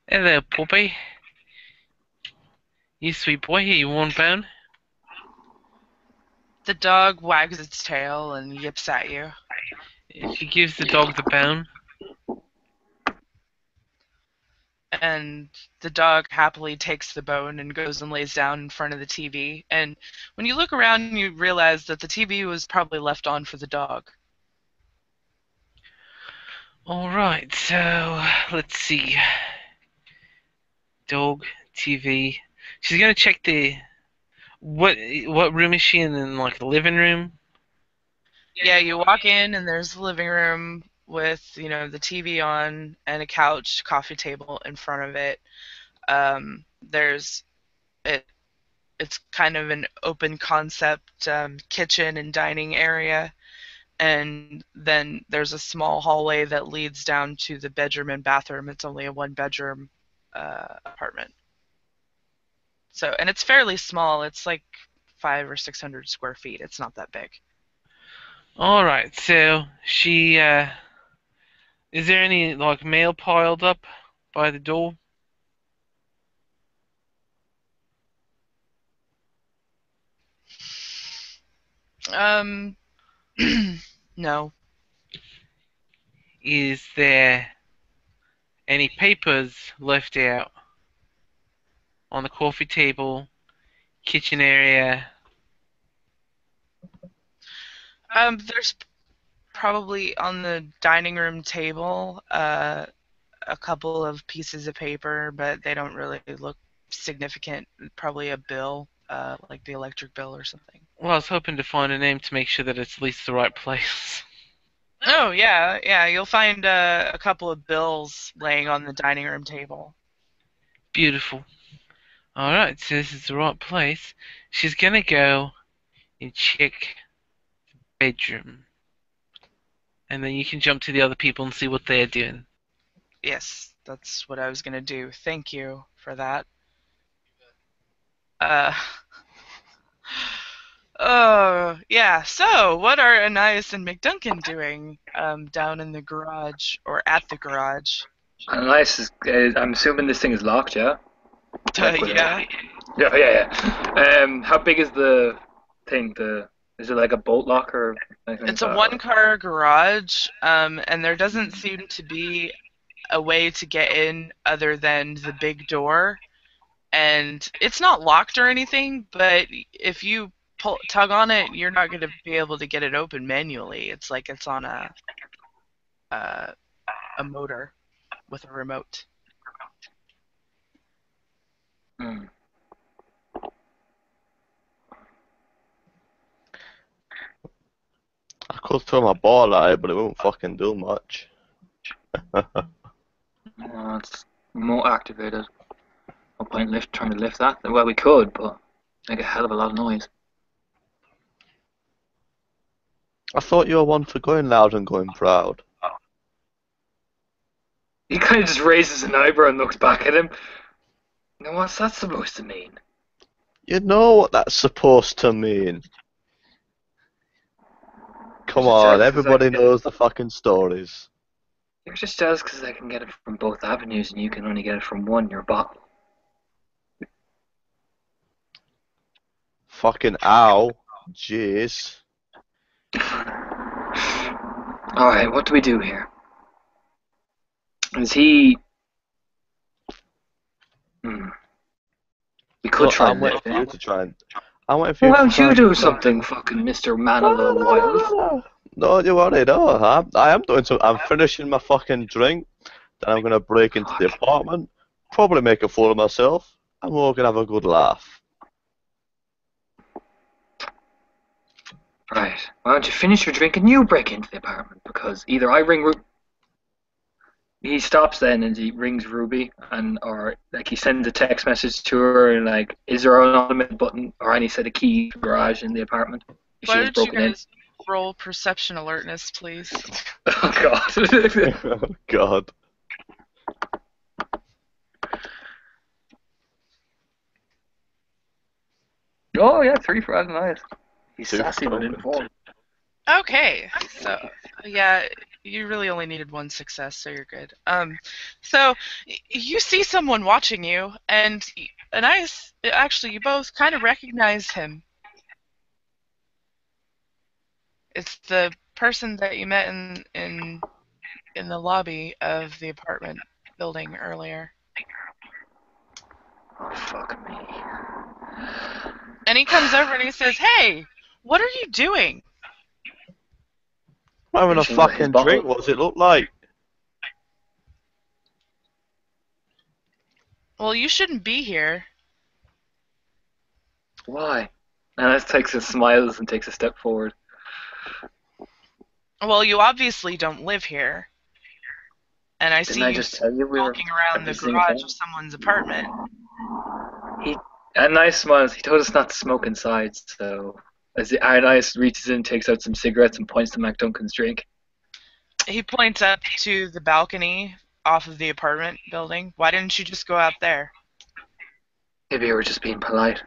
Speaker 2: Hello, puppy. You sweet boy, here you want bone?
Speaker 1: The dog wags its tail and yips at you.
Speaker 2: She gives the dog the bone.
Speaker 1: And the dog happily takes the bone and goes and lays down in front of the TV. And when you look around, you realize that the TV was probably left on for the dog.
Speaker 2: Alright, so let's see. Dog, TV. She's gonna check the what room is she in like the living room?
Speaker 1: Yeah, you walk in and there's the living room with, the TV on and a couch, coffee table in front of it. It's kind of an open concept kitchen and dining area. And then there's a small hallway that leads down to the bedroom and bathroom. It's only a one-bedroom apartment. So, and it's fairly small. It's like 500 or 600 square feet. It's not that big.
Speaker 2: Alright, so she, is there any, like, mail piled up by the door?
Speaker 1: No.
Speaker 2: Is there any papers left out on the coffee table, kitchen area?
Speaker 1: There's probably on the dining room table a couple of pieces of paper, but they don't really look significant. Probably a bill, like the electric bill or something.
Speaker 2: Well, I was hoping to find a name to make sure that it's at least the right place.
Speaker 1: Oh, yeah, you'll find a couple of bills laying on the dining room table.
Speaker 2: Beautiful. Alright, so this is the right place. She's gonna go and check the bedroom. And then you can jump to the other people and see what they're doing.
Speaker 1: Yes, that's what I was gonna do. Thank you for that. Yeah, so what are Anais and McDuncan doing down in the garage or at the garage?
Speaker 3: Nice. I'm assuming this thing is locked, yeah? Like with
Speaker 1: Yeah.
Speaker 3: yeah. How big is the thing? Is it like a bolt lock or anything like
Speaker 1: It's a
Speaker 3: that?
Speaker 1: one-car garage, and there doesn't seem to be a way to get in other than the big door. And it's not locked or anything, but if you tug on it, you're not going to be able to get it open manually. It's like it's on a, a motor with a remote.
Speaker 3: Hmm.
Speaker 4: I could throw my ball at it, but it won't fucking do much.
Speaker 3: Oh, it's remote activated. No point trying to lift that. Well, we could, but make a hell of a lot of noise.
Speaker 4: I thought you were one for going loud and going proud.
Speaker 3: He kind of just raises an eyebrow and looks back at him. Now, what's that supposed to mean?
Speaker 4: You know what that's supposed to mean. Come
Speaker 3: You're just
Speaker 4: on,
Speaker 3: jealous 'cause
Speaker 4: everybody knows the fucking stories.
Speaker 3: You're just jealous because I can get it from both avenues and you can only get it from one, your bottle.
Speaker 4: Fucking ow. Jeez.
Speaker 3: Alright, what do we do here? Is he... We could
Speaker 4: Look,
Speaker 3: try
Speaker 4: I'm waiting for
Speaker 3: lifting.
Speaker 4: you to try and... I'm waiting for
Speaker 3: Why
Speaker 4: you to
Speaker 3: don't
Speaker 4: try
Speaker 3: you
Speaker 4: and...
Speaker 3: do something, fucking Mr. Man of the Wild?
Speaker 4: No, you worry, no. I am doing something. I'm finishing my fucking drink. Then I'm going to break into the apartment. Probably make a fool of myself. And we're all going to have a good laugh.
Speaker 3: Right. Why don't you finish your drink and you break into the apartment? Because either I ring he stops then and he rings Ruby or like he sends a text message to her and like, is there an automated button or any set of keys for the garage in the apartment? If
Speaker 1: Why
Speaker 3: she has
Speaker 1: don't you
Speaker 3: broken in.
Speaker 1: guys roll perception alertness, please?
Speaker 3: Oh god.
Speaker 4: Oh, God.
Speaker 3: Oh yeah, 3 for Adonais. He's
Speaker 4: Two
Speaker 3: sassy but
Speaker 4: for
Speaker 3: informed.
Speaker 1: Okay, so yeah, you really only needed one success, so you're good. So you see someone watching you, and actually, you both kind of recognize him. It's the person that you met in the lobby of the apartment building earlier.
Speaker 3: Oh fuck me.
Speaker 1: And he comes over and he says, "Hey, what are you doing?"
Speaker 4: I'm having a
Speaker 3: Finishing his
Speaker 4: fucking
Speaker 3: bottle.
Speaker 4: drink. What does it look like?
Speaker 1: Well, you shouldn't be here.
Speaker 3: Why? Anna takes a smiles and takes a step forward.
Speaker 1: Well, you obviously don't live here. And I
Speaker 3: Didn't
Speaker 1: see
Speaker 3: I
Speaker 1: you
Speaker 3: just tell you we were
Speaker 1: walking around the
Speaker 3: every single
Speaker 1: garage
Speaker 3: time?
Speaker 1: of someone's apartment.
Speaker 3: Ananias smiles. He told us not to smoke inside, so as Ananias reaches in, takes out some cigarettes and points to Mac Duncan's drink.
Speaker 1: He points up to the balcony off of the apartment building. Why didn't you just go out there?
Speaker 3: Maybe we were just being polite.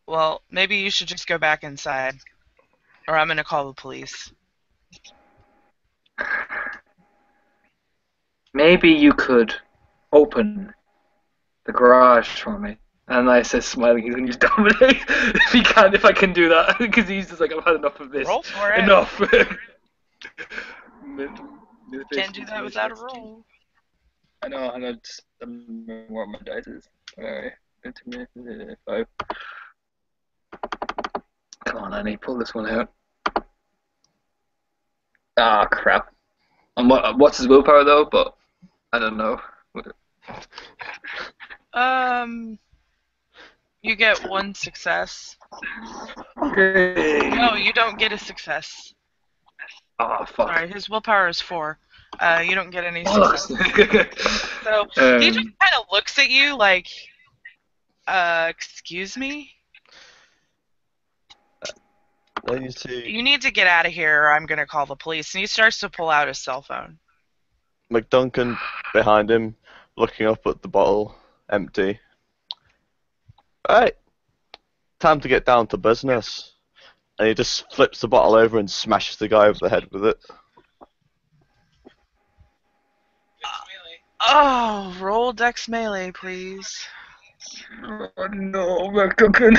Speaker 1: Well, maybe you should just go back inside. Or I'm gonna call the police.
Speaker 3: Maybe you could open the garage for me. And I says, smiling, he's going to use dominate if I can do that, because he's just like, I've had enough of this.
Speaker 1: Roll for it.
Speaker 3: Enough.
Speaker 1: Can't do that without a roll.
Speaker 3: I know, and I'm remembering what my dice is. Alright. 5. Come on, Annie, pull this one out. Ah, crap. And what's his willpower though? But I don't know.
Speaker 1: You get one success.
Speaker 3: Okay.
Speaker 1: No, you don't get a success.
Speaker 3: Oh fuck.
Speaker 1: Sorry, his willpower is 4. You don't get any
Speaker 3: Bollocks.
Speaker 1: success. So he just kind of looks at you like, excuse me?
Speaker 4: Then you see
Speaker 1: You need to get out of here or I'm going to call the police. And he starts to pull out his cell phone.
Speaker 4: McDuncan behind him, looking up at the bottle, empty. Right, time to get down to business. And he just flips the bottle over and smashes the guy over the head with it.
Speaker 1: Oh, roll Dex melee, please.
Speaker 3: Oh no, McDuncan.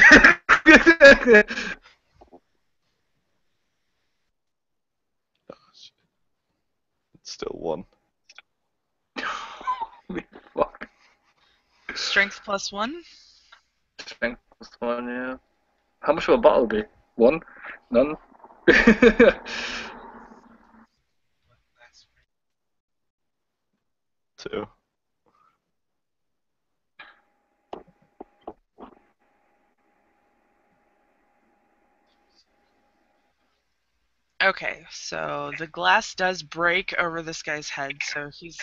Speaker 4: It's still 1.
Speaker 3: Holy fuck.
Speaker 1: Strength +1.
Speaker 3: Strength +1, yeah. How much will a bottle be? 1? None?
Speaker 4: 2.
Speaker 1: Okay, so the glass does break over this guy's head, so he's.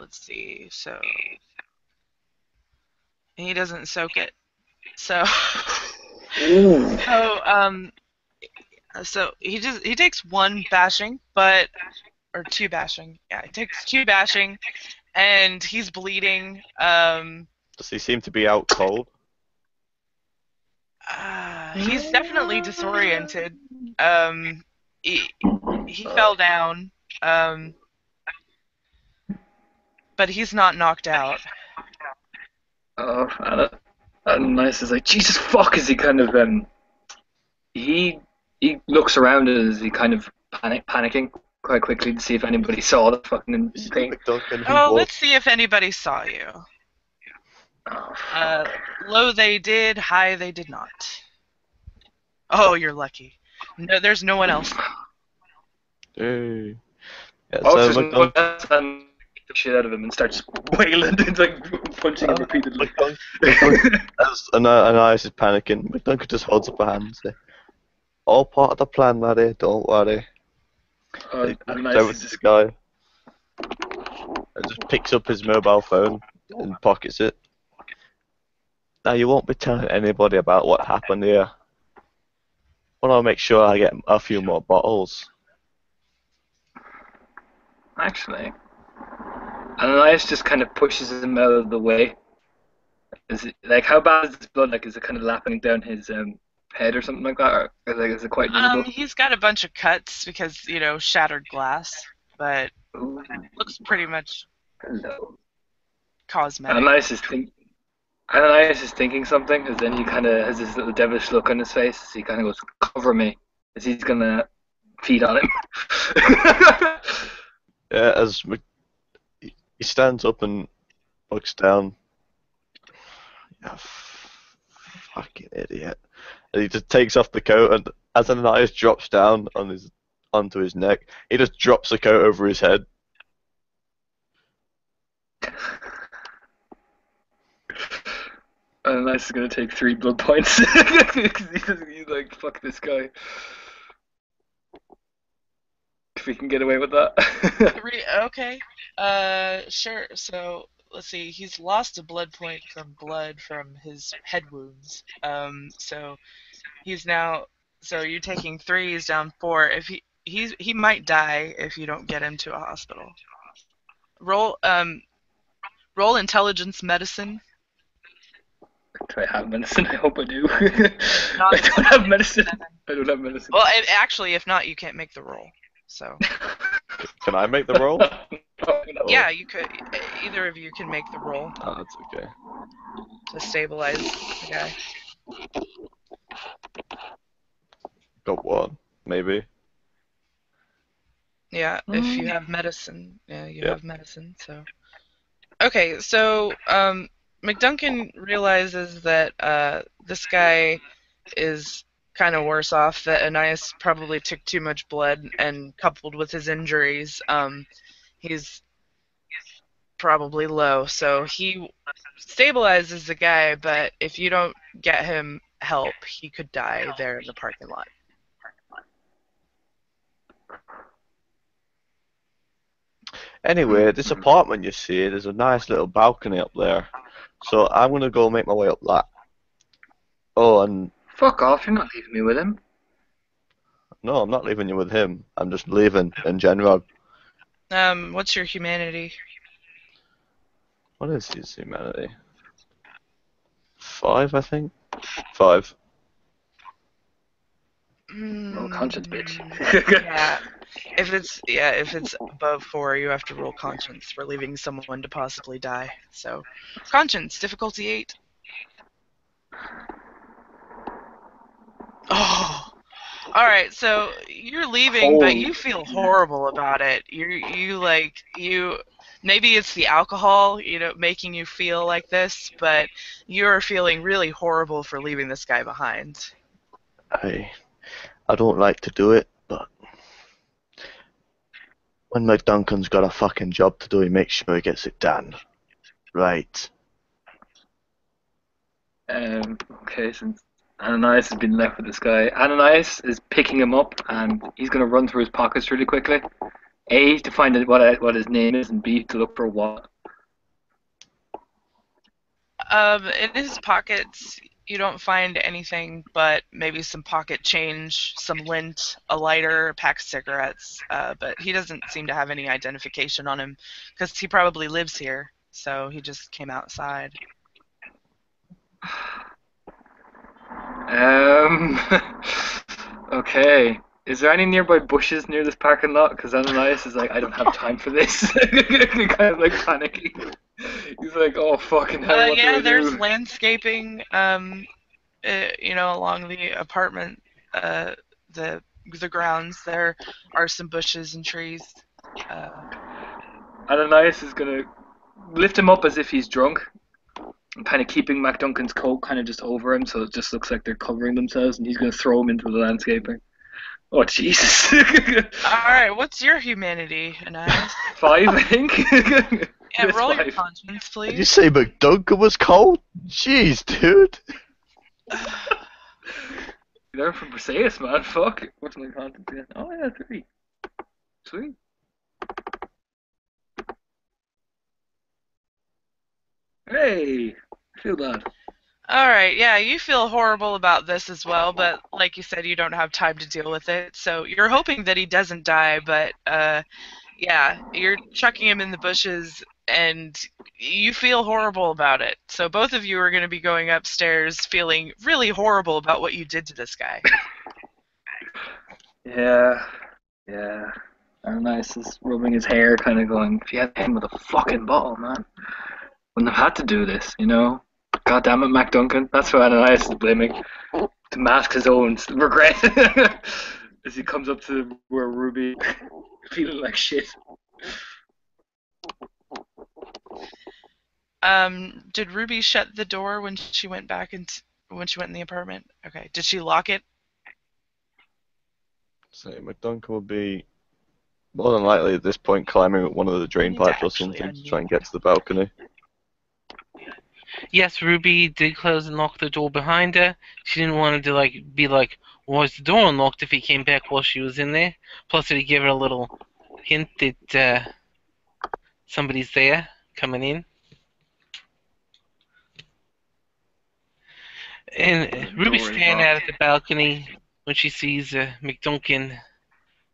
Speaker 1: Let's see. So he doesn't soak it. So.
Speaker 3: Ooh.
Speaker 1: So he takes 1 bashing, or 2 bashing. Yeah, he takes 2 bashing, and he's bleeding.
Speaker 4: Does he seem to be out cold?
Speaker 1: He's definitely disoriented. He fell down, but he's not knocked out.
Speaker 3: Oh, and Nice is like, Jesus fuck, is he kind of, he looks around as he kind of panicking quite quickly to see if anybody saw the fucking thing.
Speaker 4: McDuncan,
Speaker 1: Oh, let's see if anybody saw you.
Speaker 3: Oh, fuck.
Speaker 1: Low they did, high they did not. Oh, you're lucky. No, there's no one else.
Speaker 4: Hey. Yeah,
Speaker 3: Oh,
Speaker 4: so
Speaker 3: there's no one
Speaker 4: McDuncan,
Speaker 3: else, and the shit out of him and starts wailing and like punching him repeatedly.
Speaker 4: as Ananias is panicking, McDuncan just holds up a hand and says, all part of the plan, laddie, don't worry. He
Speaker 3: And
Speaker 4: looks
Speaker 3: Nice
Speaker 4: over
Speaker 3: is
Speaker 4: to the
Speaker 3: just
Speaker 4: guy and just picks up his mobile phone and pockets it. Now, you won't be telling anybody about what happened here. I want to make sure I get a few more bottles.
Speaker 3: actually. Ananias just kind of pushes him out of the way. Is it like, how bad is his blood? Like, is it kind of lapping down his head or something like that, or is it quite visible?
Speaker 1: He's got a bunch of cuts because shattered glass, but
Speaker 3: Ooh,
Speaker 1: looks pretty much
Speaker 3: hello.
Speaker 1: cosmetic.
Speaker 3: Ananias is thinking something, and then he kind of has this little devilish look on his face. He kind of goes, "Cover me," as he's gonna feed on him.
Speaker 4: Yeah, he stands up and looks down. Yeah, fucking idiot. And he just takes off the coat, and as Ananias drops down onto his neck, he just drops the coat over his head.
Speaker 3: Ananias is gonna take 3 blood points because he's like, "Fuck this guy." If we can get away with that.
Speaker 1: 3, okay. Sure. So let's see. He's lost a blood point from blood from his head wounds. So he's now. So you're taking 3. He's down 4. If he might die if you don't get him to a hospital. Roll intelligence medicine.
Speaker 3: Do I have medicine? I hope I do. I don't have medicine. I don't have medicine.
Speaker 1: Well, actually, if not, you can't make the roll. So.
Speaker 4: Can I make the roll?
Speaker 1: Yeah, you could. Either of you can make the roll
Speaker 4: Oh, that's okay.
Speaker 1: to stabilize the guy.
Speaker 4: Got 1, maybe.
Speaker 1: Yeah, if you have medicine. Yeah, you
Speaker 4: Yeah.
Speaker 1: have medicine, so. Okay, so McDuncan realizes that this guy is kind of worse off, that Ananias probably took too much blood, and coupled with his injuries, he's probably low. So he stabilizes the guy, but if you don't get him help, he could die there in the parking lot.
Speaker 4: Anyway, this apartment you see, there's a nice little balcony up there. So I'm going to go make my way up that. Oh, and
Speaker 3: Fuck off, you're not leaving me with him.
Speaker 4: no, I'm not leaving you with him. I'm just leaving in general.
Speaker 1: What's your humanity?
Speaker 4: What is his humanity? 5, I think? 5.
Speaker 3: Well, conscience, bitch.
Speaker 1: Yeah. If it's above 4, you have to roll conscience for leaving someone to possibly die. So, conscience, difficulty 8. Oh. All right, so you're leaving, but you feel horrible about it. You maybe it's the alcohol, making you feel like this, but you're feeling really horrible for leaving this guy behind.
Speaker 4: I don't like to do it, but when McDuncan's got a fucking job to do, he makes sure he gets it done. Right.
Speaker 3: Okay, since Ananias has been left with this guy, Ananias is picking him up and he's going to run through his pockets really quickly. A, to find out what his name is, and B, to look for what.
Speaker 1: In his pockets, you don't find anything but maybe some pocket change, some lint, a lighter, a pack of cigarettes. But he doesn't seem to have any identification on him because he probably lives here, so he just came outside.
Speaker 3: Okay. Is there any nearby bushes near this parking lot? Because Ananias is like, I don't have time for this. Kind of like panicking. He's like, oh fucking hell, what do I do?
Speaker 1: There's landscaping, along the apartment, the grounds. There are some bushes and trees.
Speaker 3: Ananias is gonna lift him up as if he's drunk, and kind of keeping MacDuncan's coat kind of just over him, so it just looks like they're covering themselves, and he's gonna throw him into the landscaping. Oh Jesus!
Speaker 1: All right, what's your humanity, Ananias?
Speaker 3: 5, I think.
Speaker 1: Yeah,
Speaker 3: Yes,
Speaker 1: roll your
Speaker 3: 5.
Speaker 1: conscience, please.
Speaker 4: Did you say McDuncan was cold? Jeez, dude.
Speaker 3: They're from Perseus, man. Fuck. What's my content again? Oh yeah, 3. Sweet. Hey, feel bad.
Speaker 1: All right, yeah, you feel horrible about this as well, but like you said, you don't have time to deal with it. So you're hoping that he doesn't die, but yeah, you're chucking him in the bushes, and you feel horrible about it. So both of you are going to be going upstairs feeling really horrible about what you did to this guy.
Speaker 3: Yeah. Ananias is rubbing his hair, kind of going, if you had him with a fucking bottle, man, wouldn't have had to do this, you know? God damn it, MacDuncan. That's what Ananias is blaming. To mask his own regret. As he comes up to where Ruby, feeling like shit.
Speaker 1: Did Ruby shut the door when she went in the apartment? Okay. Did she lock it?
Speaker 4: So McDuncan will be more than likely at this point climbing up one of the drain pipes or something to try and get to the balcony.
Speaker 2: Yes, Ruby did close and lock the door behind her. She didn't want him to be like, why is the door unlocked if he came back while she was in there? Plus it would give her a little hint that somebody's there coming in. And Ruby's standing out at the balcony when she sees McDuncan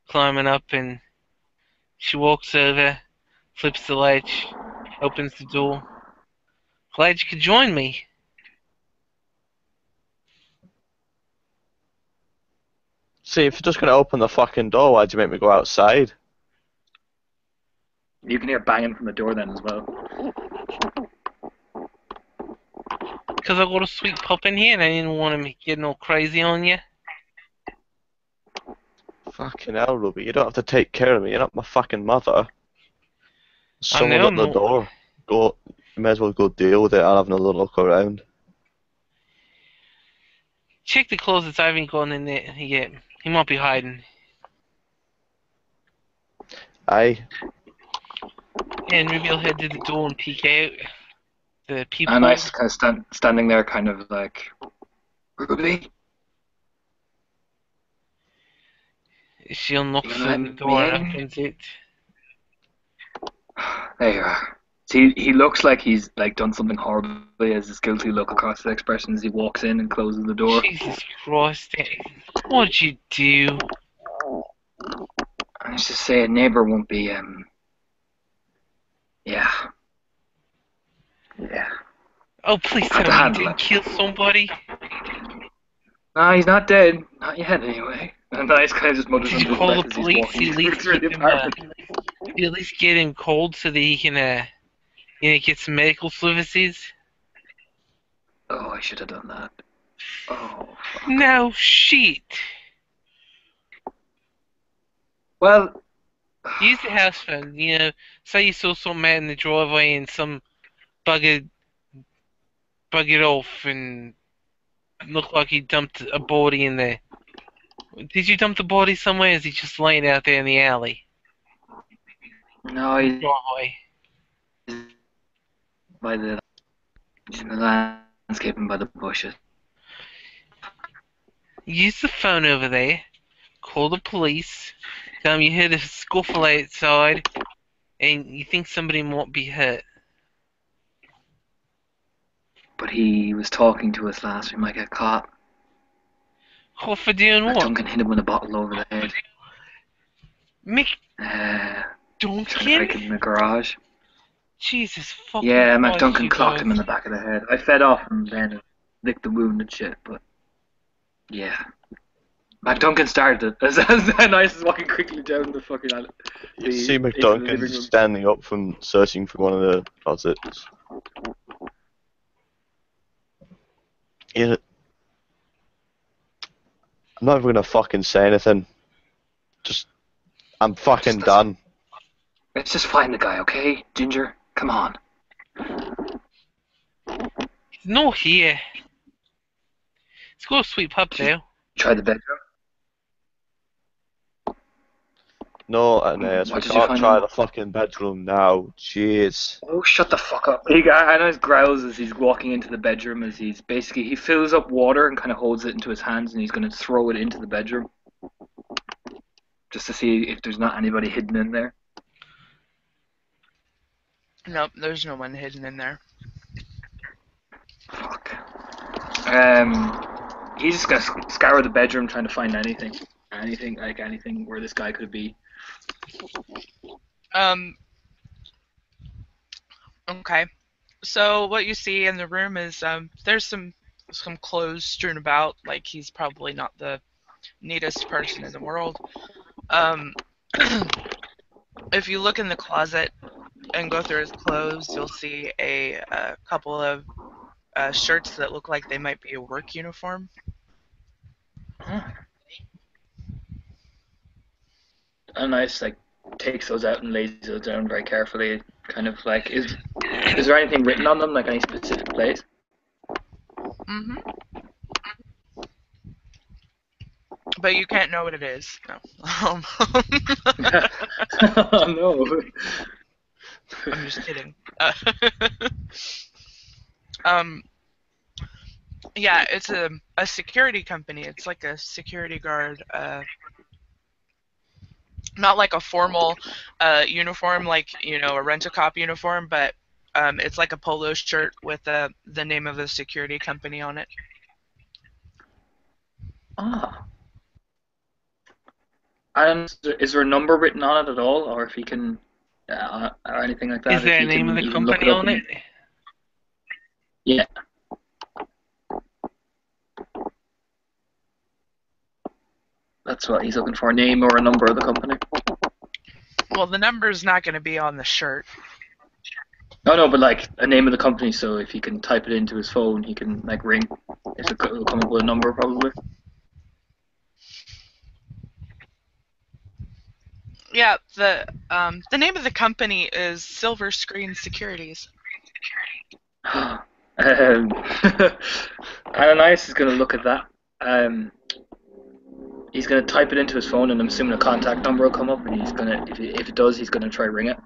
Speaker 2: climbing up, and she walks over, flips the latch, opens the door. Glad you could join me.
Speaker 4: See, if you're just going to open the fucking door, why'd you make me go outside?
Speaker 3: You can hear banging from the door then as well.
Speaker 2: Because I got a sweet pup in here and I didn't want him getting all crazy on you.
Speaker 4: Fucking hell, Ruby, you don't have to take care of me. You're not my fucking mother. Someone's at the door. You may as well go deal with it. I'll have another look around.
Speaker 2: Check the closets. I haven't gone in there yet. He might be hiding.
Speaker 4: Aye.
Speaker 2: And Ruby will head to the door and peek out. The people.
Speaker 3: And I kind of standing there, kind of like, Ruby.
Speaker 2: She unlocks the door and opens it.
Speaker 3: There you are. See, he looks like he's done something horrible. He has this guilty look across his expression as he walks in and closes the door.
Speaker 2: Jesus Christ! What'd you do?
Speaker 3: I just say a neighbor won't be. Yeah.
Speaker 2: Oh, please tell me you didn't kill somebody.
Speaker 3: No, he's not dead. Not yet, anyway. And Nice kind of just mutters
Speaker 2: Did
Speaker 3: under
Speaker 2: you
Speaker 3: his
Speaker 2: call the
Speaker 3: breath as he's
Speaker 2: police?
Speaker 3: walking
Speaker 2: At least
Speaker 3: through the
Speaker 2: keep him,
Speaker 3: apartment.
Speaker 2: at least get him cold so that he can, get some medical services.
Speaker 3: Oh, I should have done that. Oh, fuck.
Speaker 2: No shit.
Speaker 3: Well,
Speaker 2: Use the house phone. Say you saw some man in the driveway and some buggered off and looked like he dumped a body in there. Did you dump the body somewhere? Or is he just laying out there in the alley?
Speaker 3: no, he's
Speaker 2: Driveway.
Speaker 3: by the he's in the landscaping by the bushes.
Speaker 2: Use the phone over there. Call the police. Tell them you heard a scuffle outside and you think somebody might be hurt.
Speaker 3: But he was talking to us last. We might get caught.
Speaker 2: What for doing what?
Speaker 3: Duncan hit him with a bottle over the head.
Speaker 2: Mick
Speaker 3: Trying to break it
Speaker 2: Duncan?
Speaker 3: in the garage.
Speaker 2: Jesus fucking
Speaker 3: Yeah,
Speaker 2: Christ,
Speaker 3: Mac Duncan
Speaker 2: you
Speaker 3: clocked
Speaker 2: guys.
Speaker 3: him in the back of the head. I fed off him then and licked the wound and shit, but yeah. Mac Duncan started it. As Nice is walking quickly down the fucking alley.
Speaker 4: You see
Speaker 3: into the living
Speaker 4: McDuncan
Speaker 3: room.
Speaker 4: standing up from searching for one of the closets. Yeah. I'm not even gonna fucking say anything. I'm fucking
Speaker 3: Just
Speaker 4: done.
Speaker 3: Let's just find the guy, okay? Ginger, come on.
Speaker 2: He's not here. Let's go sweep up now.
Speaker 3: Try the bedroom.
Speaker 4: No, Aeneas, we
Speaker 3: What did you
Speaker 4: can't
Speaker 3: find
Speaker 4: try
Speaker 3: out?
Speaker 4: the fucking bedroom now. Jeez.
Speaker 3: Oh, shut the fuck up. Nice growls as he's walking into the bedroom as he fills up water and kind of holds it into his hands and he's going to throw it into the bedroom. Just to see if there's not anybody hidden in there.
Speaker 1: Nope, there's no one hidden in there.
Speaker 3: Fuck. He's just gonna scour the bedroom trying to find anything where this guy could be.
Speaker 1: Okay. So what you see in the room is there's some clothes strewn about. Like, he's probably not the neatest person in the world. If you look in the closet and go through his clothes, you'll see a couple of shirts that look like they might be a work uniform.
Speaker 3: And Nice takes those out and lays those down very carefully. Kind of is there anything written on them, like any specific place?
Speaker 1: Mm-hmm. But you can't know what it is. No.
Speaker 3: Oh no.
Speaker 1: I'm just kidding. Yeah, it's a security company. It's like a security guard. Not like a formal uniform, like a rent-a-cop uniform, but it's like a polo shirt with the name of the security company on it.
Speaker 3: Ah. And is there a number written on it at all, or if he can, or anything like that?
Speaker 2: Is there
Speaker 3: if
Speaker 2: a
Speaker 3: he
Speaker 2: name
Speaker 3: can
Speaker 2: of the
Speaker 3: even look
Speaker 2: company
Speaker 3: up
Speaker 2: on it?
Speaker 3: Yeah. That's what he's looking for, a name or a number of the company.
Speaker 1: Well, the number's not going to be on the shirt.
Speaker 3: No, but a name of the company, so if he can type it into his phone, he can ring. It'll come up with a number probably.
Speaker 1: Yeah, the name of the company is Silver Screen Securities.
Speaker 3: Ananias is going to look at that. He's going to type it into his phone, and I'm assuming a contact number will come up, and he's going to, if it does, he's going to try ring it.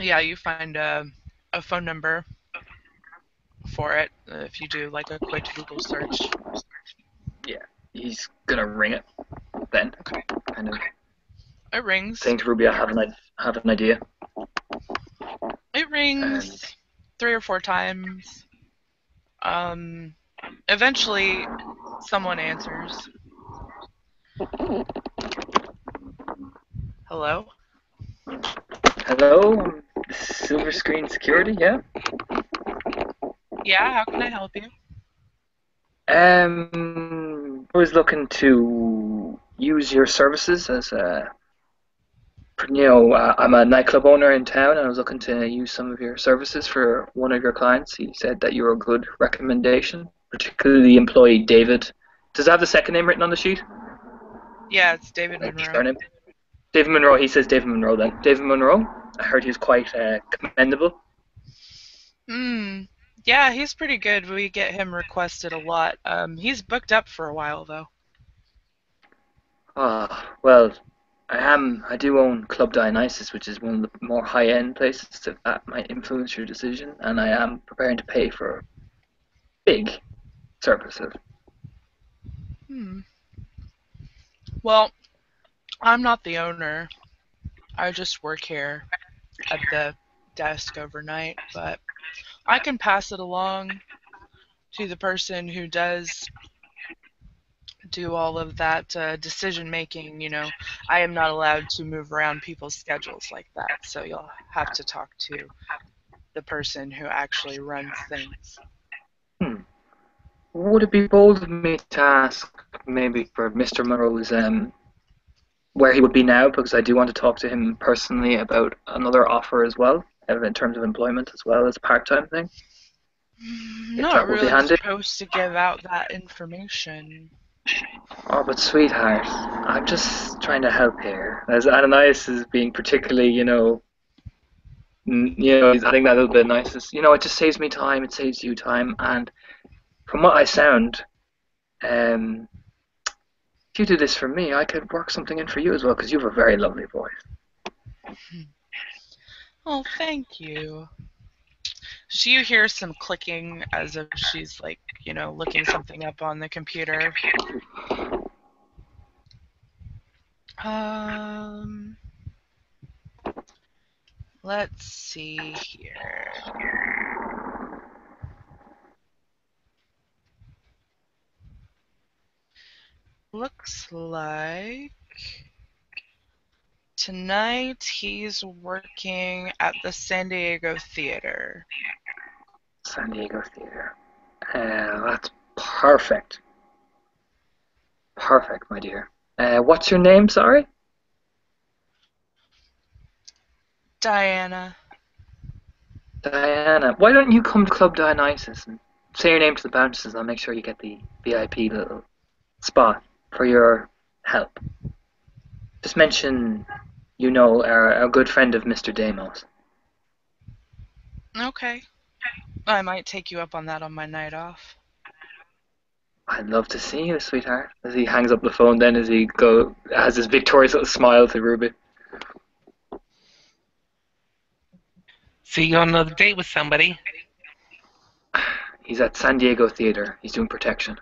Speaker 1: Yeah, you find a phone number for it if you do a quick Google search.
Speaker 3: Yeah, he's going to ring it then.
Speaker 1: Okay.
Speaker 3: Kind of
Speaker 1: It rings.
Speaker 3: saying to Ruby, I have an idea.
Speaker 1: It rings 3 or 4 times. Eventually, someone answers. Hello?
Speaker 3: Hello, Silver Screen Security, yeah?
Speaker 1: Yeah, how can I help you?
Speaker 3: I was looking to use your services as I'm a nightclub owner in town, and I was looking to use some of your services for one of your clients. He said that you were a good recommendation, particularly the employee David. Does it have the second name written on the sheet?
Speaker 1: Yeah, it's David
Speaker 3: Like the
Speaker 1: Monroe.
Speaker 3: surname? David Monroe. He says David Monroe then. David Monroe. I heard he was quite commendable.
Speaker 1: Hmm. Yeah, he's pretty good. We get him requested a lot. He's booked up for a while though.
Speaker 3: Ah, well, I do own Club Dionysus, which is one of the more high-end places that might influence your decision, and I am preparing to pay for big services.
Speaker 1: Hmm. Well, I'm not the owner. I just work here at the desk overnight, but I can pass it along to the person who does do all of that decision making. I am not allowed to move around people's schedules like that, so you'll have to talk to the person who actually runs things.
Speaker 3: Hmm. Would it be bold of me to ask maybe for Mr. Monroe's where he would be now? Because I do want to talk to him personally about another offer as well, in terms of employment as well as a part-time thing, if
Speaker 1: Not
Speaker 3: that would be
Speaker 1: really
Speaker 3: handy.
Speaker 1: supposed to give out that information.
Speaker 3: Oh, but sweetheart, I'm just trying to help here. As Ananias is being particularly, I think that little bit nice is, it just saves me time, it saves you time, and from what I sound, um, if you do this for me, I could work something in for you as well, because you have a very lovely voice.
Speaker 1: Oh, thank you. So you hear some clicking as if she's like, looking something up on the computer. Um, let's see here. Looks like tonight he's working at the San Diego Theater.
Speaker 3: San Diego Theater. That's perfect. Perfect, my dear. What's your name, sorry?
Speaker 1: Diana.
Speaker 3: Diana. Why don't you come to Club Dionysus and say your name to the bouncers, and I'll make sure you get the VIP little spot for your help. Just mention, a good friend of Mr. Damos.
Speaker 1: Okay. I might take you up on that on my night off.
Speaker 3: I'd love to see you, sweetheart. As he hangs up the phone, then as he has his victorious little smile to Ruby.
Speaker 2: So you on another date with somebody?
Speaker 3: He's at San Diego Theater. He's doing protection.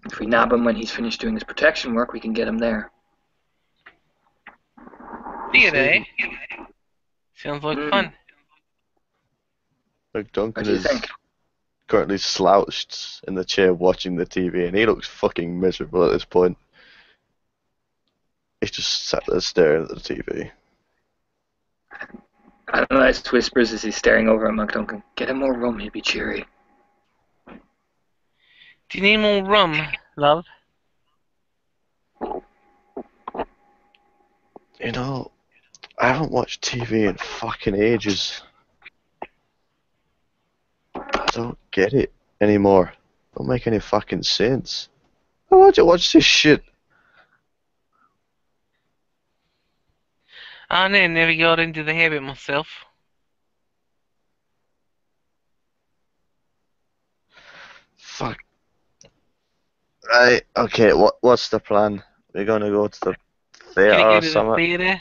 Speaker 3: If we nab him when he's finished doing his protection work, we can get him there.
Speaker 2: Theater, eh? Sounds like fun.
Speaker 4: Look,
Speaker 3: What
Speaker 4: Duncan
Speaker 3: do you
Speaker 4: is
Speaker 3: think?
Speaker 4: currently slouched in the chair watching the TV, and he looks fucking miserable at this point. He's just sat there staring at the TV.
Speaker 3: Ananias whispers as he's staring over at McDuncan. Get him more rum, he'll be cheery.
Speaker 2: Do you need more rum, love?
Speaker 4: I haven't watched TV in fucking ages. I don't get it anymore. Don't make any fucking sense. Why would you watch this shit?
Speaker 2: I never got into the habit myself.
Speaker 4: Fuck. Right, okay, what's the plan? We're gonna go to the theatre
Speaker 2: Gonna go
Speaker 4: or
Speaker 2: to the
Speaker 4: something?
Speaker 2: theater.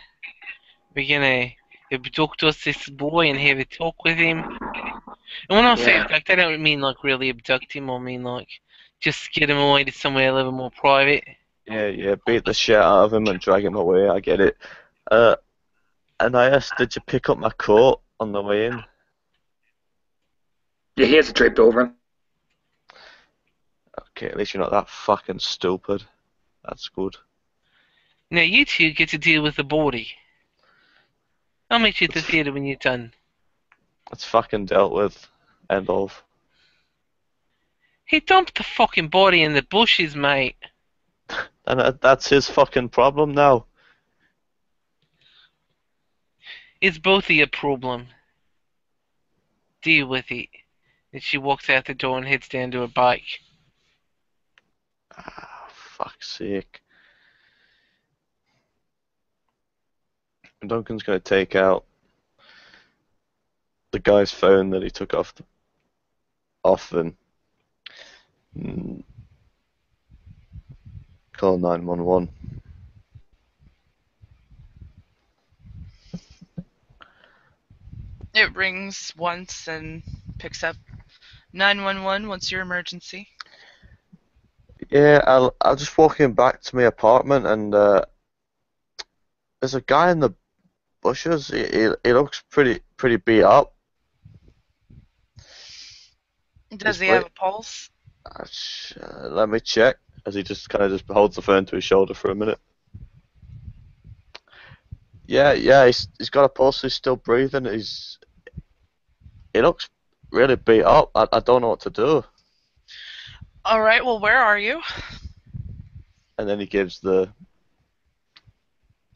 Speaker 2: We're gonna abduct us this boy and have a talk with him. And when I say
Speaker 3: Yeah.
Speaker 2: abduct, I don't mean like really abduct him. I mean like just get him away to somewhere a little more private.
Speaker 4: Yeah, beat the shit out of him and drag him away, I get it. And I asked, did you pick up my coat on the way in?
Speaker 3: Yeah, he has it draped over him.
Speaker 4: Okay, at least you're not that fucking stupid. That's good.
Speaker 2: Now you two get to deal with the body. I'll meet you at the theater when you're done.
Speaker 4: It's fucking dealt with. End of.
Speaker 2: He dumped the fucking body in the bushes, mate.
Speaker 4: And that's his fucking problem now.
Speaker 2: It's both of your problem. Deal with it. And she walks out the door and heads down to her bike.
Speaker 4: Ah, fuck's sake. Duncan's gonna take out the guy's phone that he took off them. Call 911.
Speaker 1: It rings once and picks up. 911, what's your emergency?
Speaker 4: Yeah, I'll just walking back to my apartment and there's a guy in the bushes. He looks pretty beat up.
Speaker 1: Does he
Speaker 4: wait-
Speaker 1: have a pulse?
Speaker 4: Let me check. As he just kind of just holds the phone to his shoulder for a minute. Yeah, he's got a pulse. He's still breathing. He looks really beat up. I don't know what to do.
Speaker 1: Alright, well, where are you?
Speaker 4: And then he gives the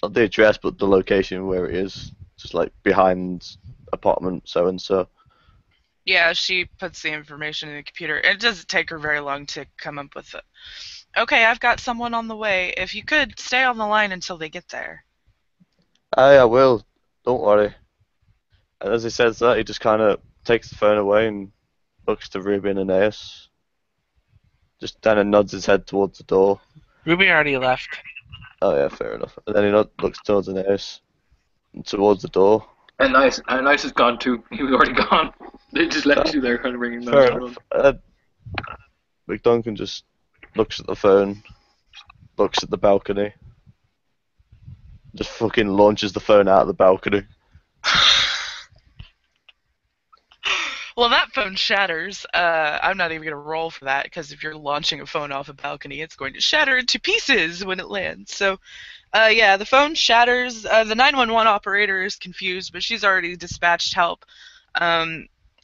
Speaker 4: not the address, but the location where it is, just like behind apartment so and so.
Speaker 1: Yeah, she puts the information in the computer. It doesn't take her very long to come up with it. Okay, I've got someone on the way. If you could stay on the line until they get there.
Speaker 4: Aye, I will. Don't worry. And as he says that, he just kind of takes the phone away and looks to Ruby and Aeneas. Just kind of nods his head towards the door.
Speaker 2: Ruby already left.
Speaker 4: Oh yeah, fair enough. And then he looks towards Aeneas and towards the door.
Speaker 3: And Nice is gone too. He was already gone. They just left you there, kind of ringing.
Speaker 4: Fair enough. McDuncan just looks at the phone, looks at the balcony, just fucking launches the phone out of the balcony.
Speaker 1: Well, that phone shatters. I'm not even going to roll for that, because if you're launching a phone off a balcony, it's going to shatter into pieces when it lands. So, yeah, the phone shatters. The 911 operator is confused, but she's already dispatched help.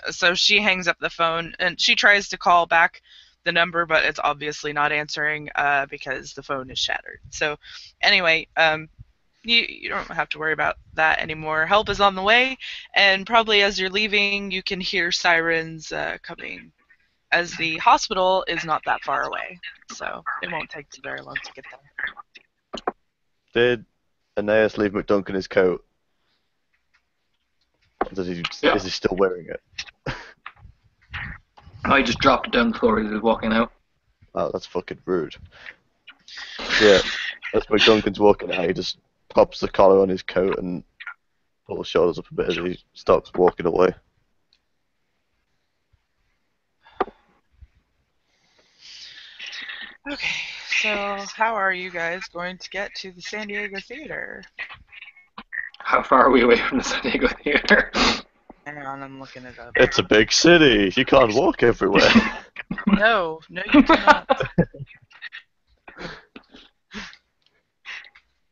Speaker 1: So she hangs up the phone, and she tries to call back the number, but it's obviously not answering because the phone is shattered. So, anyway, you don't have to worry about that anymore. Help is on the way, and probably as you're leaving, you can hear sirens coming, as the hospital is not that far away, so it won't take you very long to get there.
Speaker 4: Did Aeneas leave McDuncan his coat? Or is he still wearing it?
Speaker 3: I just dropped it down the floor as he was walking out.
Speaker 4: Oh, that's fucking rude. Yeah, as McDuncan's walking out, he just pops the collar on his coat and pulls his shoulders up a bit as he stops walking away.
Speaker 1: Okay, so how are you guys going to get to the San Diego Theater?
Speaker 3: How far are we away from the San Diego Theater?
Speaker 1: Hang on, I'm looking it up.
Speaker 4: It's a big city. You can't walk everywhere.
Speaker 1: No, you cannot.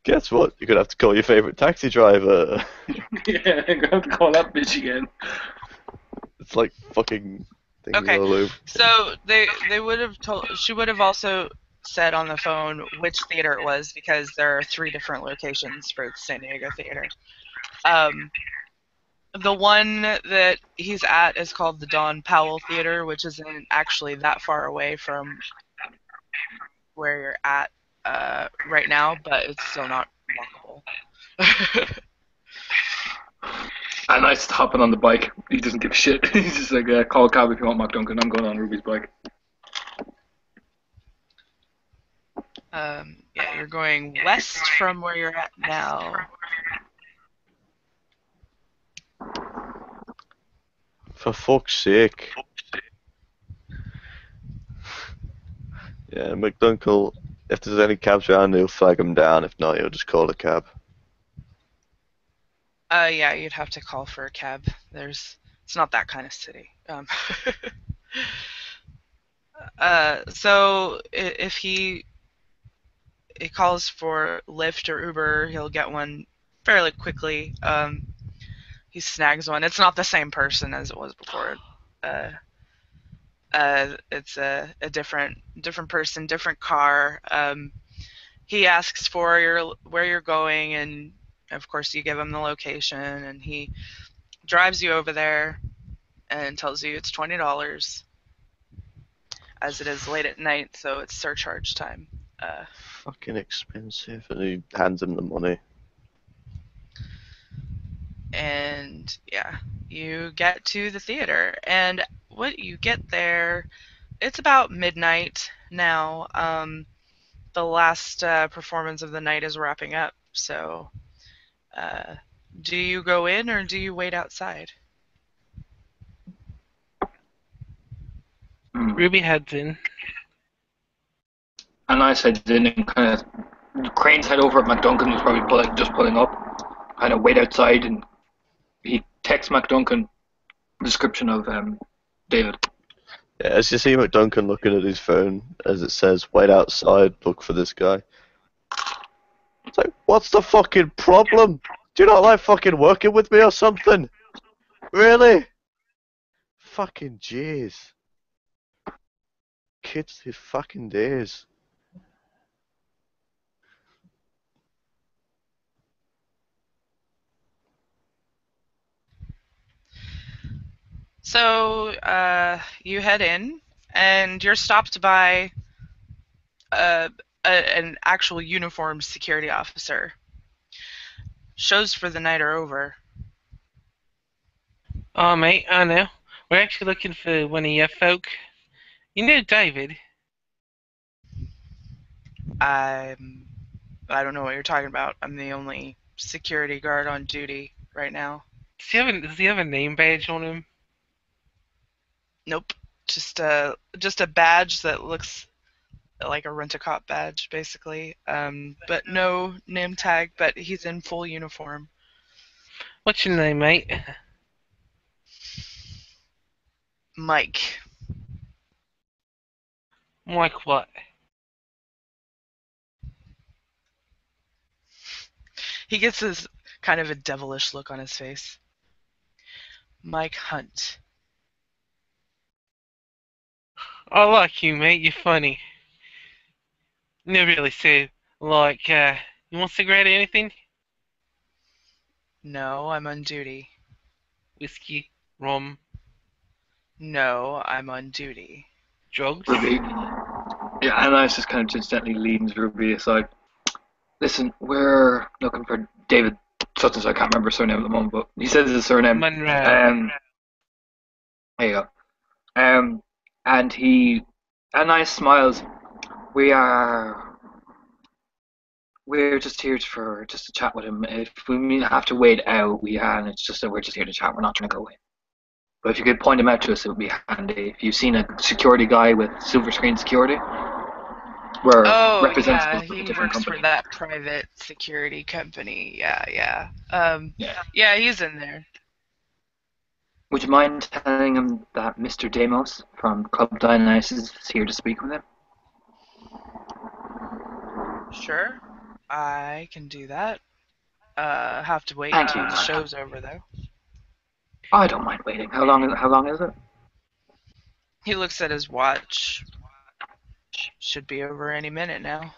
Speaker 4: Guess what? You're gonna have to call your favorite taxi driver.
Speaker 3: Yeah, I'm going to call that bitch again.
Speaker 4: It's like fucking things
Speaker 1: Okay,
Speaker 4: all over.
Speaker 1: so they would have told. She would have also said on the phone which theater it was, because there are 3 different locations for the San Diego Theater. The one that he's at is called the Don Powell Theater, which isn't actually that far away from where you're at right now, but it's still not walkable.
Speaker 3: And Nice is hopping on the bike. He doesn't give a shit. He's just like, call a cab if you want, McDuncan. I'm going on Ruby's bike.
Speaker 1: Yeah, you're going west from where you're at now.
Speaker 4: For fuck's sake. Yeah, McDuncan, if there's any cabs around, he'll flag them down. If not, he'll just call a cab.
Speaker 1: Yeah, you'd have to call for a cab. It's not that kind of city. So if he calls for Lyft or Uber, he'll get one fairly quickly. he snags one. It's not the same person as it was before. It's a different person, different car. He asks for where you're going, and of course you give him the location, and he drives you over there and tells you it's $20, as it is late at night, so it's surcharge time.
Speaker 4: Fucking expensive. And he hands him the money.
Speaker 1: And yeah, you get to the theater, and what you get there, it's about midnight now. The last performance of the night is wrapping up, so do you go in or do you wait outside?
Speaker 2: Ruby heads in.
Speaker 3: And I said, then kind of Crane's head over at McDuncan was probably just pulling up, kind of wait outside, and he texts McDuncan a description of David.
Speaker 4: Yeah, as you see McDuncan looking at his phone as it says, wait outside, look for this guy. It's like, what's the fucking problem? Do you not like fucking working with me or something? Really? Fucking jeez. Kids these fucking days.
Speaker 1: So you head in, and you're stopped by an actual uniformed security officer. Shows for the night are over.
Speaker 2: Oh, mate, I know. We're actually looking for one of your folk. You know David?
Speaker 1: I don't know what you're talking about. I'm the only security guard on duty right now.
Speaker 2: Does he have a name badge on him?
Speaker 1: Nope. Just a badge that looks like a rent-a-cop badge, basically. But no name tag. But he's in full uniform.
Speaker 2: What's your name, mate?
Speaker 1: Mike.
Speaker 2: Mike what?
Speaker 1: He gets this kind of a devilish look on his face. Mike Hunt.
Speaker 2: I like you, mate. You're funny. Never really said, like, you want a cigarette or anything?
Speaker 1: No, I'm on duty.
Speaker 2: Whiskey? Rum?
Speaker 1: No, I'm on duty.
Speaker 2: Drugs?
Speaker 3: Ruby. Yeah, and I just kind of just gently leans Ruby aside. Listen, we're looking for David such and such. I can't remember his surname at the moment, but he says his surname.
Speaker 2: Monroe.
Speaker 3: There you go. And he, and I smiles. We're just here just to chat with him. If we have to wait out, we can. It's just that we're just here to chat. We're not trying to go away. But if you could point him out to us, it would be handy. If you've seen a security guy with silver screen security, where represents
Speaker 1: yeah,
Speaker 3: a
Speaker 1: he
Speaker 3: different
Speaker 1: works
Speaker 3: company.
Speaker 1: for that private security company. Yeah.
Speaker 3: Yeah.
Speaker 1: Yeah, he's in there.
Speaker 3: Would you mind telling him that Mr. Demos from Club Dionysus is here to speak with him?
Speaker 1: Sure, I can do that. Have to wait
Speaker 3: Thank
Speaker 1: until
Speaker 3: you.
Speaker 1: the show's over, though.
Speaker 3: I don't mind waiting. How long is it?
Speaker 1: He looks at his watch. Should be over any minute now.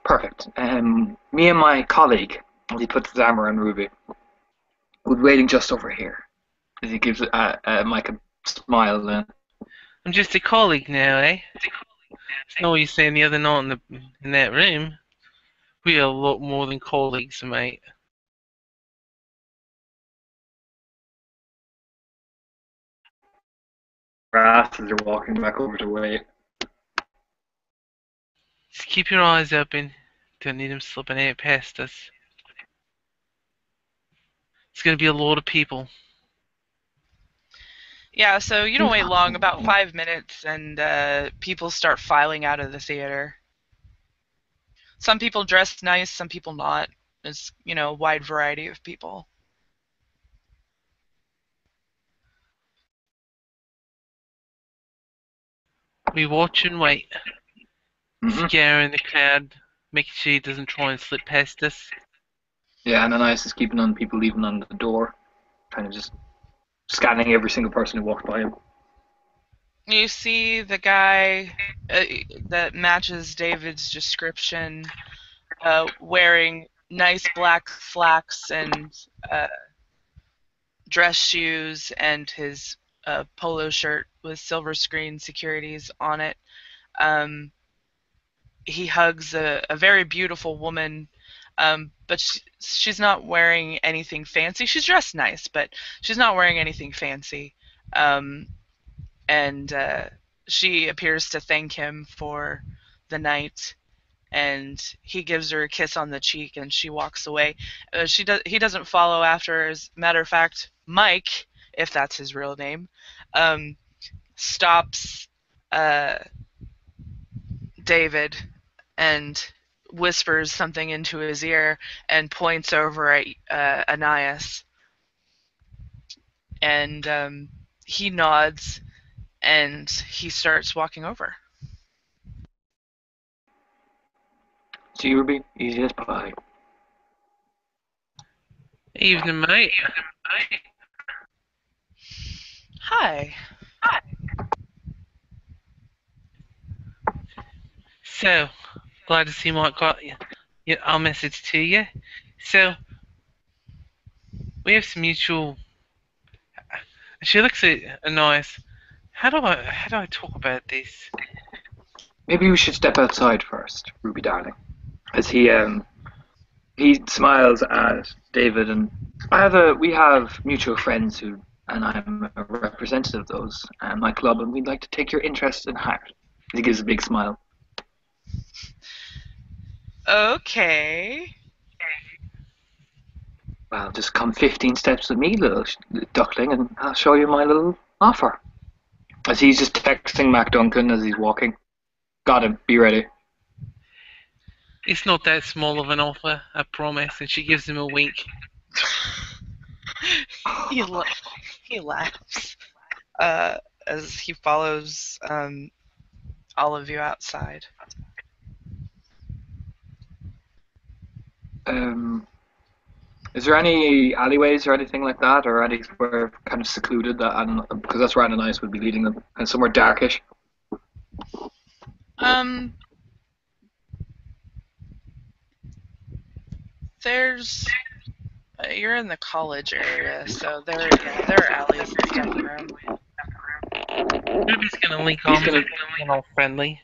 Speaker 3: Perfect. Me and my colleague, as he puts his arm around Ruby, will be waiting just over here. As he gives Mike a smile then.
Speaker 2: I'm just a colleague now, eh? It's not what you saying the other night in that room. We are a lot more than colleagues, mate.
Speaker 3: As you're walking back over to wait.
Speaker 2: Just keep your eyes open. Don't need them slipping out past us. It's gonna be a lot of people.
Speaker 1: Yeah, so you don't wait long, about 5 minutes, and people start filing out of the theater. Some people dressed nice, some people not. It's, a wide variety of people.
Speaker 2: We watch and wait.
Speaker 3: Mhm.
Speaker 2: Scaring the crowd, making sure he doesn't try and slip past us.
Speaker 3: Yeah, Ananias is keeping on people leaving on the door, kind of just scanning every single person who walks by him.
Speaker 1: You see the guy that matches David's description, wearing nice black slacks and uh, dress shoes, and his polo shirt with silver screen securities on it. Um, he hugs a very beautiful woman, but she's not wearing anything fancy. She's dressed nice, but she's not wearing anything fancy. Um, and she appears to thank him for the night, and he gives her a kiss on the cheek, and she walks away. He doesn't follow after. As a matter of fact, Mike, if that's his real name, um, stops uh, David and whispers something into his ear and points over at Ananias. And he nods and he starts walking over.
Speaker 3: See you, Ruby. Easy as pie.
Speaker 2: Evening, mate.
Speaker 1: Hi.
Speaker 2: So, glad to see Mike got our message to you. So, we have some mutual. She looks at Ananias. How do I talk about this?
Speaker 3: Maybe we should step outside first, Ruby darling. As he smiles at David, and we have mutual friends who, and I'm a representative of those at my club, and we'd like to take your interest in heart. He gives a big smile.
Speaker 1: Okay.
Speaker 3: Well, just come 15 steps with me, little duckling, and I'll show you my little offer. As he's just texting Mac Duncan as he's walking. Got him. Be ready.
Speaker 2: It's not that small of an offer, I promise. And she gives him a wink.
Speaker 1: He laughs as he follows all of you outside.
Speaker 3: Is there any alleyways or anything like that, or anywhere kind of secluded that? Because that's where Ananias would be leading them, and somewhere darkish.
Speaker 1: There's you're in the college area, so there are alleys and stuff around.
Speaker 2: Ruby's gonna link on with all friendly.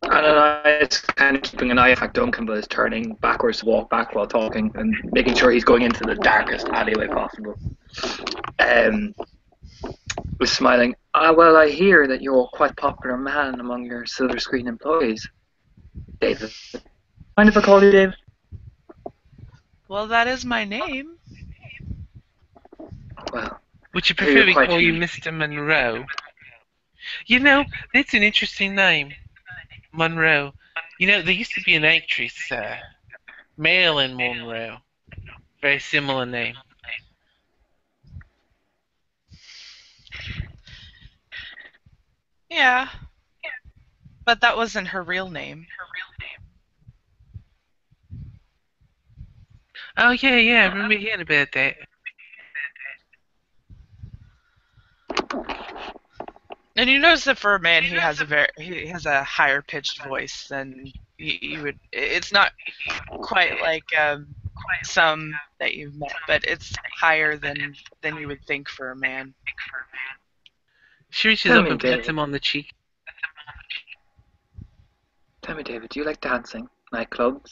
Speaker 3: Ananias kind of keeping an eye on Duncan, but is turning backwards to walk back while talking and making sure he's going into the darkest alleyway possible. Was smiling. Well, I hear that you're quite a popular man among your Silver Screen employees, David. Mind if I call you David?
Speaker 1: Well, that is my name.
Speaker 3: Well,
Speaker 2: would you prefer we call you
Speaker 3: unique.
Speaker 2: Mr. Monroe? You know, that's an interesting name. Monroe. You know, there used to be an actress, Marilyn Monroe. Very similar name.
Speaker 1: Yeah. But that wasn't her real name.
Speaker 2: Oh, yeah, I remember hearing about that.
Speaker 1: And you notice that for a man, he has a higher pitched voice than you would. It's not quite like some that you've met, but it's higher than you would think for a man.
Speaker 2: She reaches up and pats him on the cheek.
Speaker 3: Tell me, David, do you like dancing? Nightclubs?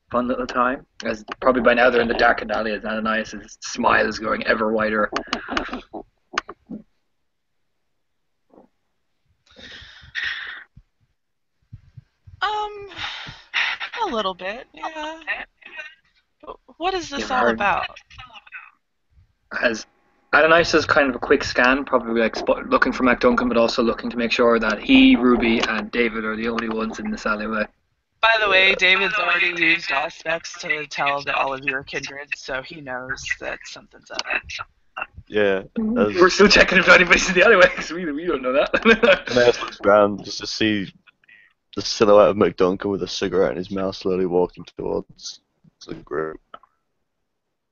Speaker 3: Fun little time? As probably by now they're in the darkened alley as Ananias' smile is growing ever wider.
Speaker 1: A little bit, yeah. But what is this all about?
Speaker 3: As Ananias does kind of a quick scan, probably like looking for Mac Duncan, but also looking to make sure that he, Ruby, and David are the only ones in this alleyway.
Speaker 1: By the way, David's already used Auspex to tell that all of you are kindred, so he knows that something's up.
Speaker 4: Yeah.
Speaker 3: We're still checking if anybody's in the alleyway, because we don't know that.
Speaker 4: Ananias looks around just to see the silhouette of McDuncan with a cigarette in his mouth, slowly walking towards the group.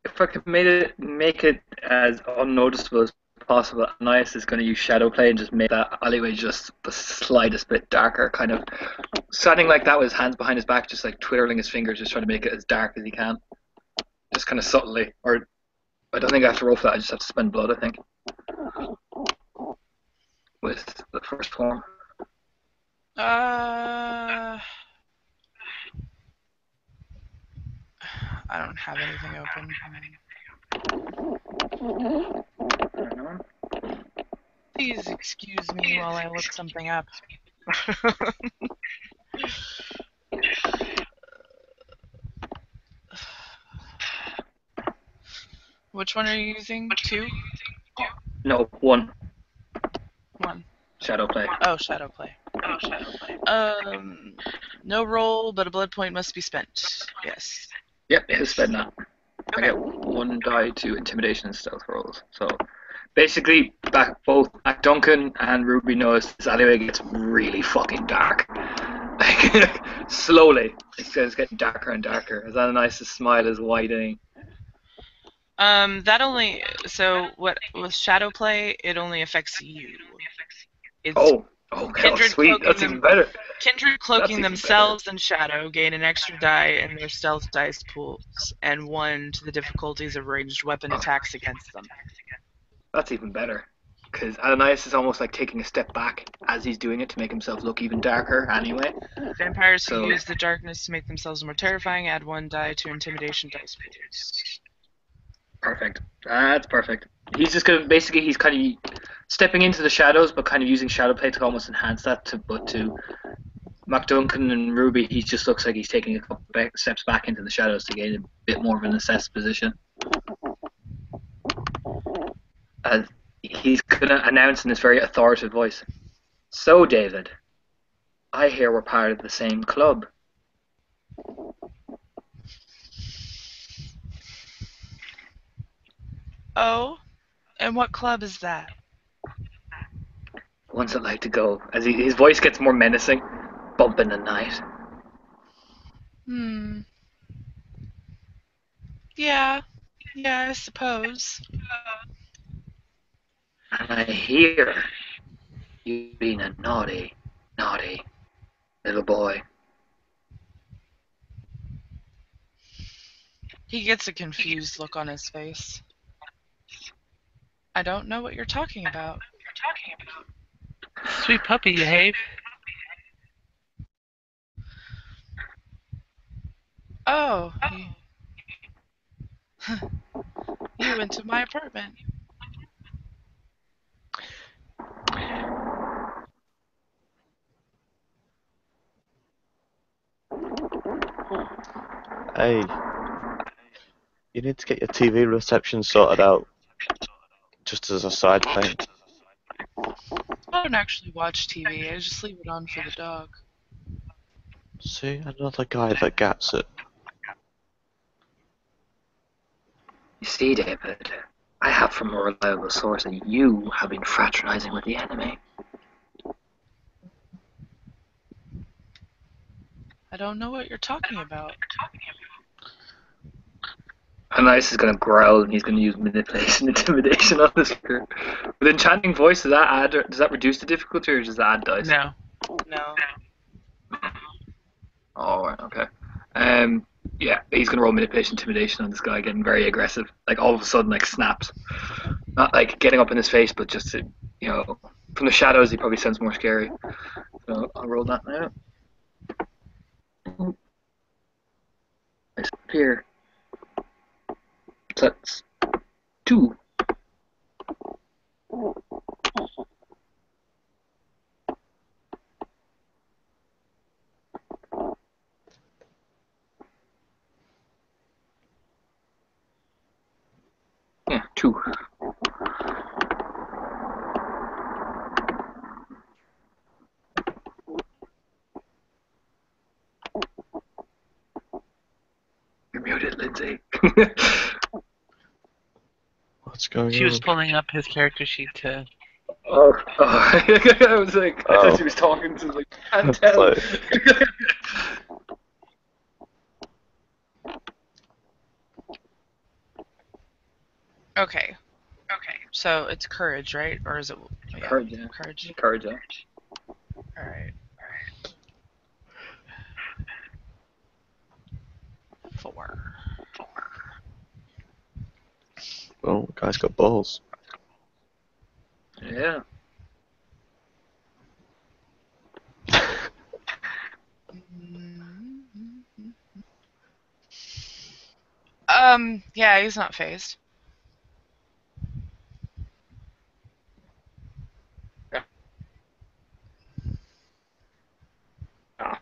Speaker 3: If I could make it as unnoticeable as possible, Anais is going to use shadow play and just make that alleyway just the slightest bit darker, kind of standing like that with his hands behind his back, just like twiddling his fingers, just trying to make it as dark as he can, just kind of subtly. Or I don't think I have to roll for that. I just have to spend blood, I think, with the first one.
Speaker 1: I don't have anything open. Please excuse me while I look something up. Which one are you using? 2?
Speaker 3: No, 1.
Speaker 1: 1.
Speaker 3: Shadow play.
Speaker 1: Oh, shadow play. No roll, but a blood point must be spent. Yes.
Speaker 3: Yep, it is spent now.
Speaker 1: Okay.
Speaker 3: I get 1 die to intimidation and stealth rolls. So basically, both Duncan and Ruby notice this alleyway gets really fucking dark. Like, slowly, it's getting darker and darker as Ananias' smile is widening.
Speaker 1: That only. So what with shadow play? It only affects you. It's
Speaker 3: Kindred sweet. That's even better.
Speaker 1: Kindred cloaking themselves in shadow gain an extra die in their stealth dice pools and 1 to the difficulties of ranged weapon attacks against them.
Speaker 3: That's even better. Because Ananias is almost like taking a step back as he's doing it to make himself look even darker anyway.
Speaker 1: Vampires who use the darkness to make themselves more terrifying add 1 die to intimidation dice pools. Perfect.
Speaker 3: That's perfect. He's just gonna he's kind of stepping into the shadows, but kind of using shadow play to almost enhance that. To McDuncan and Ruby, he just looks like he's taking a couple steps back into the shadows to gain a bit more of an assessed position. He's gonna announce in this very authoritative voice, "So, David, I hear we're part of the same club."
Speaker 1: Oh, and what club is that?
Speaker 3: Ones that like to go. As his voice gets more menacing, bump in the night.
Speaker 1: Yeah, I suppose.
Speaker 3: And I hear you've been a naughty little boy.
Speaker 1: He gets a confused look on his face. I don't know what you're talking about.
Speaker 2: Sweet puppy, Dave.
Speaker 1: Oh, you went to my apartment.
Speaker 4: Hey, you need to get your TV reception sorted out, just as a side thing.
Speaker 1: I don't actually watch TV, I just leave it on for the dog.
Speaker 4: See, another guy that gets it.
Speaker 3: You see, David, I have from a reliable source that you have been fraternizing with the enemy.
Speaker 1: I don't know what you're talking about.
Speaker 3: Anais is going to growl and he's going to use manipulation, intimidation on this group. With enchanting voice, does that reduce the difficulty or does that add dice?
Speaker 1: No.
Speaker 3: Oh, right, okay. Yeah, he's going to roll manipulation, intimidation on this guy, getting very aggressive. Like all of a sudden, like snaps. Not like getting up in his face, but just from the shadows, he probably sounds more scary. So I'll roll that now. Disappear. That's 2. Yeah, 2. You're muted, Lindsay.
Speaker 4: What's going on?
Speaker 2: She was pulling up his character sheet to
Speaker 3: Oh, I was like, I thought
Speaker 4: Oh.
Speaker 3: she was talking to like, can't
Speaker 4: It's
Speaker 3: tell.
Speaker 4: like-
Speaker 1: Okay. So it's courage, right? Or is it? Yeah,
Speaker 3: Courage, yeah.
Speaker 1: courage.
Speaker 3: Courage, yeah.
Speaker 1: All right. 4.
Speaker 4: Oh, guy's got balls.
Speaker 3: Yeah.
Speaker 1: Yeah, he's not phased.
Speaker 3: Ah.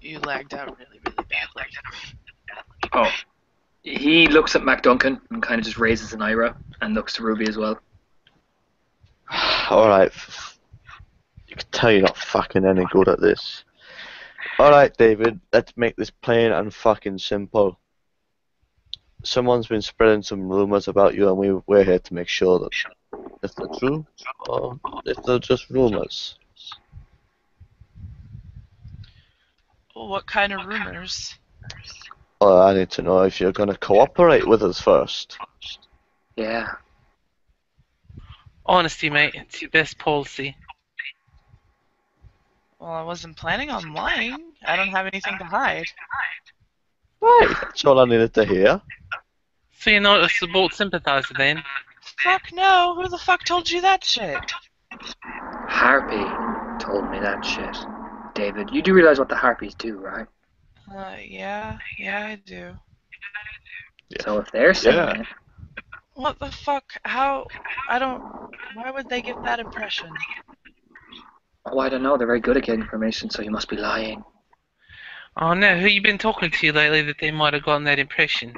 Speaker 1: You lagged out really badly.
Speaker 3: Oh. He looks at Mac Duncan and kind of just raises an eyebrow and looks to Ruby as well.
Speaker 4: Alright. You can tell you're not fucking any good at this. Alright, David, let's make this plain and fucking simple. Someone's been spreading some rumours about you, and we're here to make sure that if they're true or if they're just rumours.
Speaker 1: Well, what kind of rumors?
Speaker 4: Well, I need to know if you're going to cooperate with us first.
Speaker 3: Yeah.
Speaker 2: Honesty, mate. It's your best policy.
Speaker 1: Well, I wasn't planning on lying. I don't have anything to hide.
Speaker 4: Right, that's all I needed to hear.
Speaker 2: So you're not a Sabort sympathizer then?
Speaker 1: Fuck no. Who the fuck told you that shit?
Speaker 3: Harpy told me that shit. David, you do realize what the Harpies do, right?
Speaker 1: Yeah, I do.
Speaker 4: Yeah.
Speaker 3: So if they're saying
Speaker 4: Yeah.
Speaker 3: it,
Speaker 1: What the fuck? How? I don't. Why would they give that impression?
Speaker 3: oh, I don't know, they're very good at getting information, so you must be lying.
Speaker 2: Oh no, who you been talking to lately that they might have gotten that impression?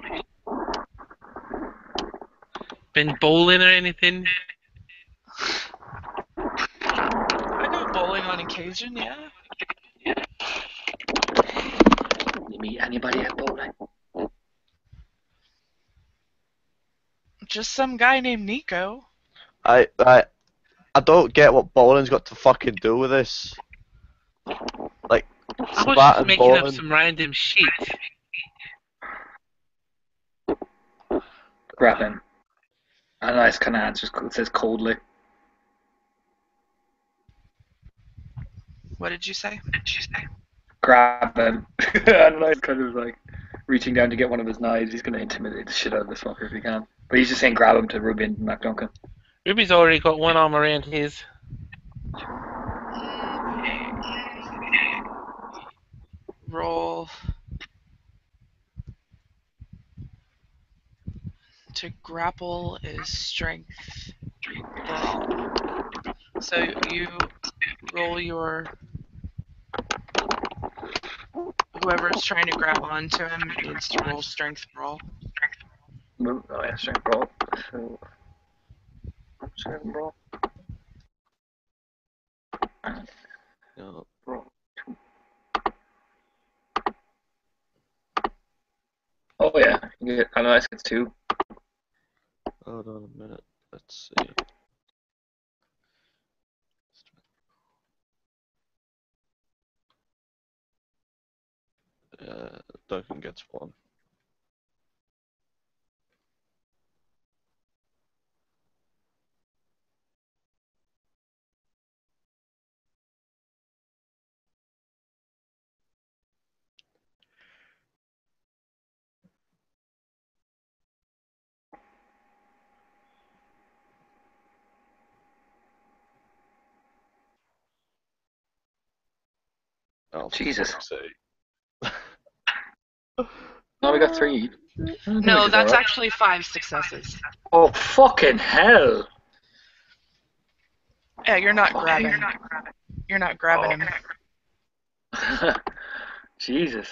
Speaker 2: Been bowling or anything?
Speaker 1: I go bowling on occasion, yeah.
Speaker 3: You meet anybody at bowling?
Speaker 1: Just some guy named Nico.
Speaker 4: I don't get what bowling's got to fucking do with this. Like,
Speaker 2: I was just
Speaker 4: Spartan
Speaker 2: making up
Speaker 4: bowling.
Speaker 2: some random shit.
Speaker 3: Grab him. Analyze kind of answers, it says coldly.
Speaker 1: What did you say?
Speaker 3: Grab him. Analyze kind of like reaching down to get one of his knives. He's going to intimidate the shit out of this fucker if he can. But he's just saying grab him to Ruby and Mac Duncan.
Speaker 2: Ruby's already got one arm around his.
Speaker 1: Roll to grapple is strength brawl. So you roll your whoever's trying to grab onto him needs to roll strength brawl.
Speaker 3: Oh yeah, strength brawl. So, strength brawl.
Speaker 4: No,
Speaker 3: Brawl. Oh yeah, you get analyze gets 2.
Speaker 4: hold on a minute. Let's see. Duncan gets 1. Oh, for
Speaker 3: Jesus.
Speaker 4: fuck's sake.
Speaker 3: No, we got 3.
Speaker 1: No, that's actually 5 successes.
Speaker 3: Oh fucking hell!
Speaker 1: Yeah, you're not grabbing. You're not grabbing him.
Speaker 3: Jesus.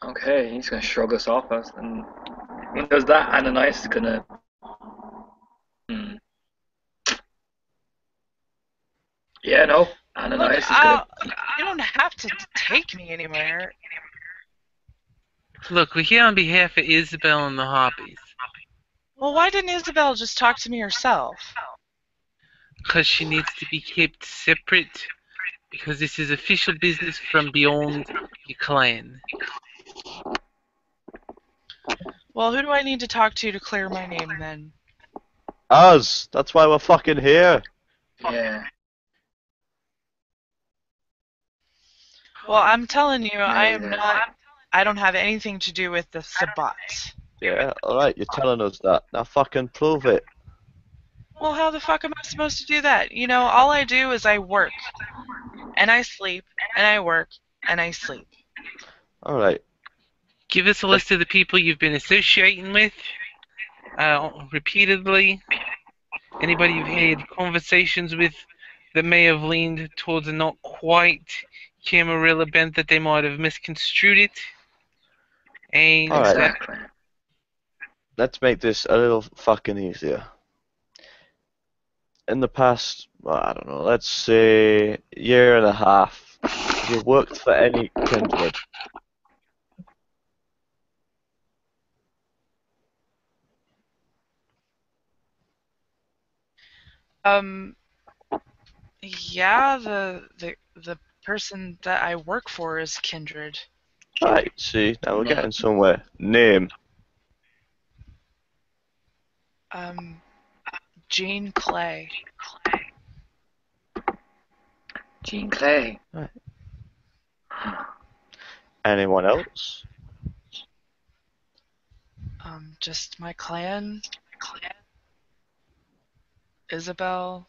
Speaker 3: Okay, he's gonna shrug us off us, and when he does that, Ananias is gonna. Hmm. Yeah, no,
Speaker 1: Look,
Speaker 3: Ananias is gonna.
Speaker 1: you don't have to take me anywhere.
Speaker 2: Look, we're here on behalf of Isabel and the Harpies.
Speaker 1: Well, why didn't Isabel just talk to me herself?
Speaker 2: Because she needs to be kept separate. Because this is official business from beyond your clan.
Speaker 1: Well, who do I need to talk to clear my name then?
Speaker 4: Us! That's why we're fucking here!
Speaker 3: Yeah.
Speaker 1: Well, I'm telling you, I am
Speaker 3: Neither.
Speaker 1: not. I don't have anything to do with the Sabat.
Speaker 4: Yeah, alright, you're telling us that. Now fucking prove it.
Speaker 1: Well, how the fuck am I supposed to do that? You know, all I do is I work. And I sleep, and I work, and I sleep.
Speaker 4: Alright.
Speaker 2: Give us a list of the people you've been associating with repeatedly. Anybody you've had conversations with that may have leaned towards a not quite Camarilla bent that they might have misconstrued it. And
Speaker 4: Alright.
Speaker 3: Exactly.
Speaker 4: Let's make this a little fucking easier. In the past, well, I don't know, let's say year and a half, have you worked for any kindred?
Speaker 1: Yeah, the person that I work for is Kindred.
Speaker 4: Right, see, now we're
Speaker 3: Name.
Speaker 4: getting somewhere. Name.
Speaker 1: Jean Clay.
Speaker 3: Jean Clay.
Speaker 4: Right. Anyone else?
Speaker 1: Just my clan. Isabel.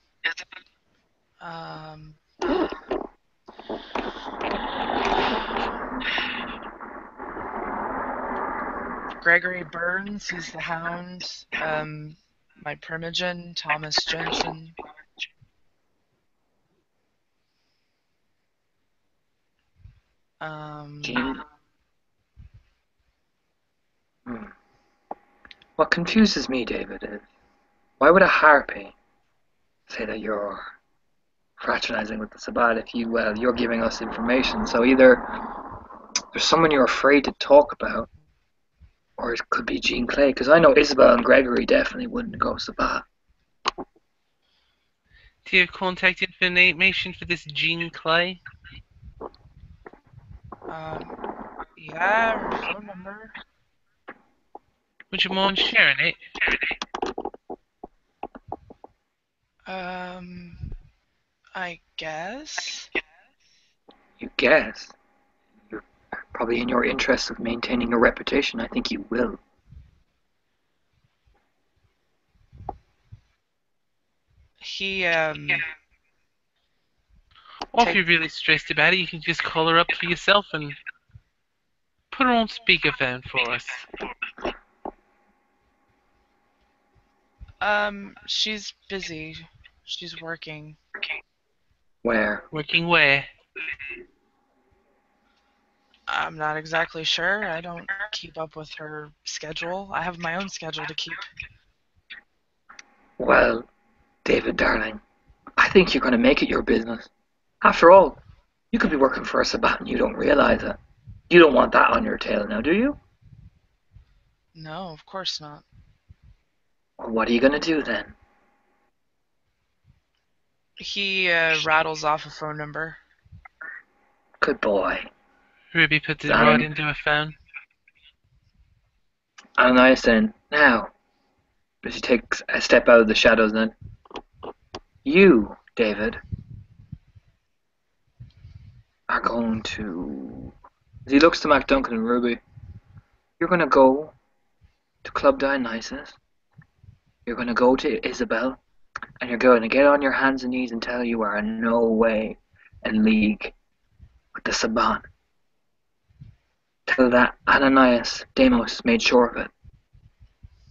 Speaker 1: Gregory Burns, he's the Hound. My Primogen, Thomas Jensen.
Speaker 3: Jean. What confuses me, David, is why would a harpy say that you're fraternizing with the Sabbat if you're giving us information? So either there's someone you're afraid to talk about, or it could be Jean Clay, because I know Isabel and Gregory definitely wouldn't go Sabbat.
Speaker 2: do you have contact information for this Jean Clay?
Speaker 1: Yeah, her phone number.
Speaker 2: Would you mind sharing it?
Speaker 1: I guess.
Speaker 3: You guess. You're probably in your interest of maintaining a reputation. I think you will.
Speaker 1: He,
Speaker 2: Or if you're really stressed about it, you can just call her up for yourself and put her on speakerphone for us.
Speaker 1: she's busy. She's working.
Speaker 3: Where?
Speaker 2: Working where?
Speaker 1: I'm not exactly sure. I don't keep up with her schedule. I have my own schedule to keep.
Speaker 3: Well, David, darling, I think you're going to make it your business. After all, you could be working for a Sabbat and you don't realize it. You don't want that on your tail now, do you?
Speaker 1: No, of course not.
Speaker 3: Well, what are you going to do then?
Speaker 1: He rattles off a phone number.
Speaker 3: Good boy.
Speaker 2: Ruby puts it
Speaker 3: Darling.
Speaker 2: right into her phone.
Speaker 3: Ananias then, now, as he takes a step out of the shadows then, you, David, are going to, as he looks to Mac Duncan and Ruby, you're going to go to Club Dionysus, you're going to go to Isabel, and you're going to get on your hands and knees and tell her you are in no way in league with the Saban. Tell her that Ananias Deimos made sure of it.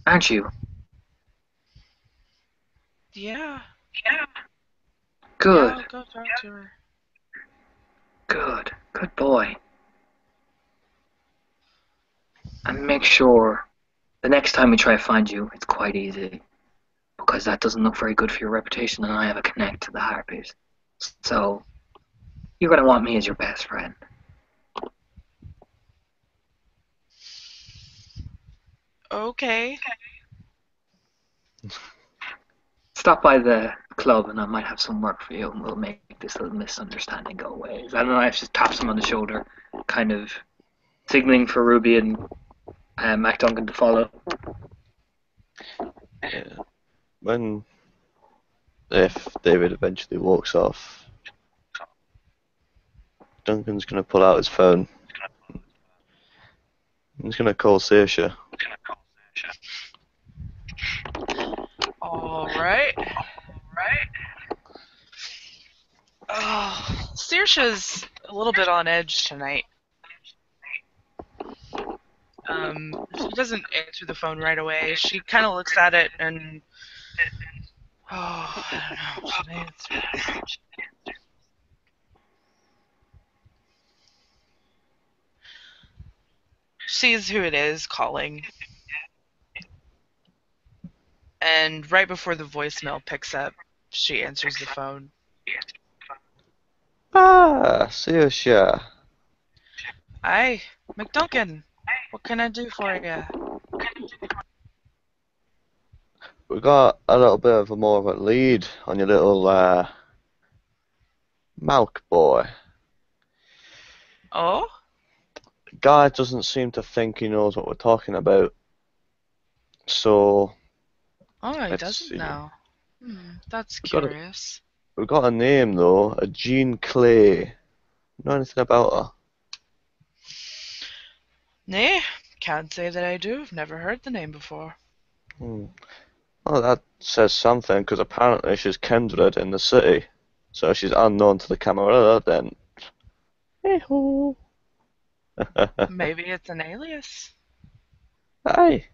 Speaker 3: Aren't you?
Speaker 1: Yeah.
Speaker 3: Good.
Speaker 1: Yeah, I'll go talk to her.
Speaker 3: Good. Good boy. And make sure the next time we try to find you, it's quite easy. Because that doesn't look very good for your reputation, and I have a connect to the Harpies. So, you're going to want me as your best friend.
Speaker 1: Okay.
Speaker 3: Stop by the club and I might have some work for you and we'll make this little misunderstanding go away. Ananias just taps him on the shoulder, kind of signaling for Ruby and Mac Duncan to follow.
Speaker 4: Yeah. If David eventually walks off, Duncan's going to pull out his phone. He's going to call Saoirse.
Speaker 1: All right. Oh, Saoirse's a little bit on edge tonight. She doesn't answer the phone right away. She kind of looks at it and, I don't know. Should I answer? Sees who it is calling. And right before the voicemail picks up, she answers the phone.
Speaker 4: Ah, Saoirse.
Speaker 1: Hi, McDuncan. What can I do for you?
Speaker 4: We got a little bit of more of a lead on your little Malk boy.
Speaker 1: Oh?
Speaker 4: Guy doesn't seem to think he knows what we're talking about. So
Speaker 1: Oh, he
Speaker 4: let's
Speaker 1: doesn't
Speaker 4: see.
Speaker 1: know. That's
Speaker 4: We got a-
Speaker 1: curious.
Speaker 4: We've got a name though, a Jean Clay. Know anything about her?
Speaker 1: Nay, can't say that I do. I've never heard the name before.
Speaker 4: Well, that says something, because apparently she's kindred in the city. So she's unknown to the Camarilla then. Hey-ho.
Speaker 1: Maybe it's an alias.
Speaker 4: Aye.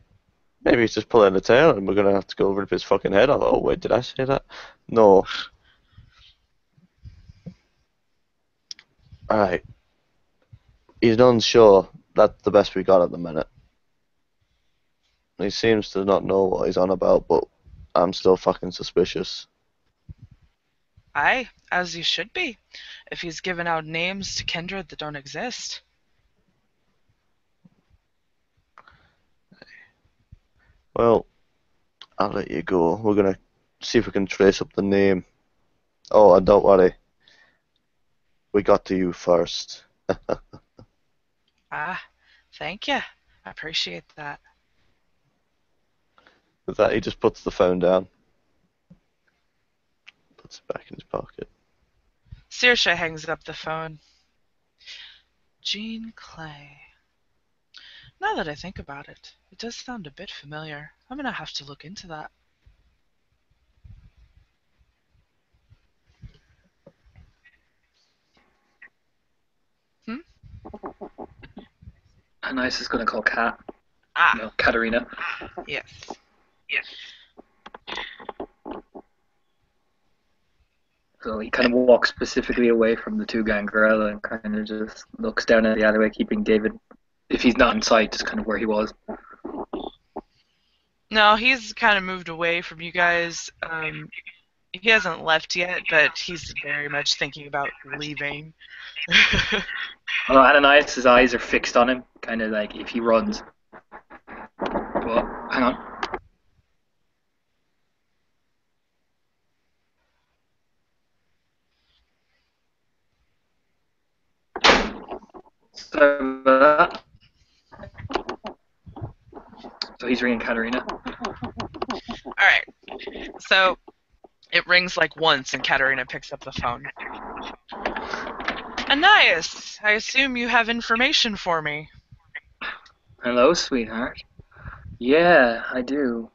Speaker 4: Maybe he's just pulling the tail and we're going to have to go rip his fucking head off. Oh, wait, did I say that? No. Alright. He's unsure. That's the best we got at the minute. He seems to not know what he's on about, but I'm still fucking suspicious.
Speaker 1: Aye, as you should be, if he's given out names to kindred that don't exist.
Speaker 4: Well, I'll let you go. We're going to see if we can trace up the name. Oh, and don't worry. We got to you first.
Speaker 1: Ah, thank you. I appreciate that.
Speaker 4: With that, he just puts the phone down. Puts it back in his pocket.
Speaker 1: Saoirse hangs up the phone. Jean Clay. Now that I think about it, it does sound a bit familiar. I'm gonna have to look into that.
Speaker 3: Ananias is going to call Kat.
Speaker 1: Ah,
Speaker 3: No, Katerina.
Speaker 1: yes.
Speaker 3: So he kind of walks specifically away from the two Gangrel and kind of just looks down at the alleyway, keeping David, if he's not in sight, just kind of where he was.
Speaker 1: No, he's kind of moved away from you guys. He hasn't left yet, but he's very much thinking about leaving.
Speaker 3: Although Ananias' eyes are fixed on him, kind of like if he runs. But, hang on. Sorry about that. So he's ringing Katerina.
Speaker 1: Alright, so it rings like once and Katerina picks up the phone. Ananias, I assume you have information for me.
Speaker 3: Hello, sweetheart. Yeah, I do.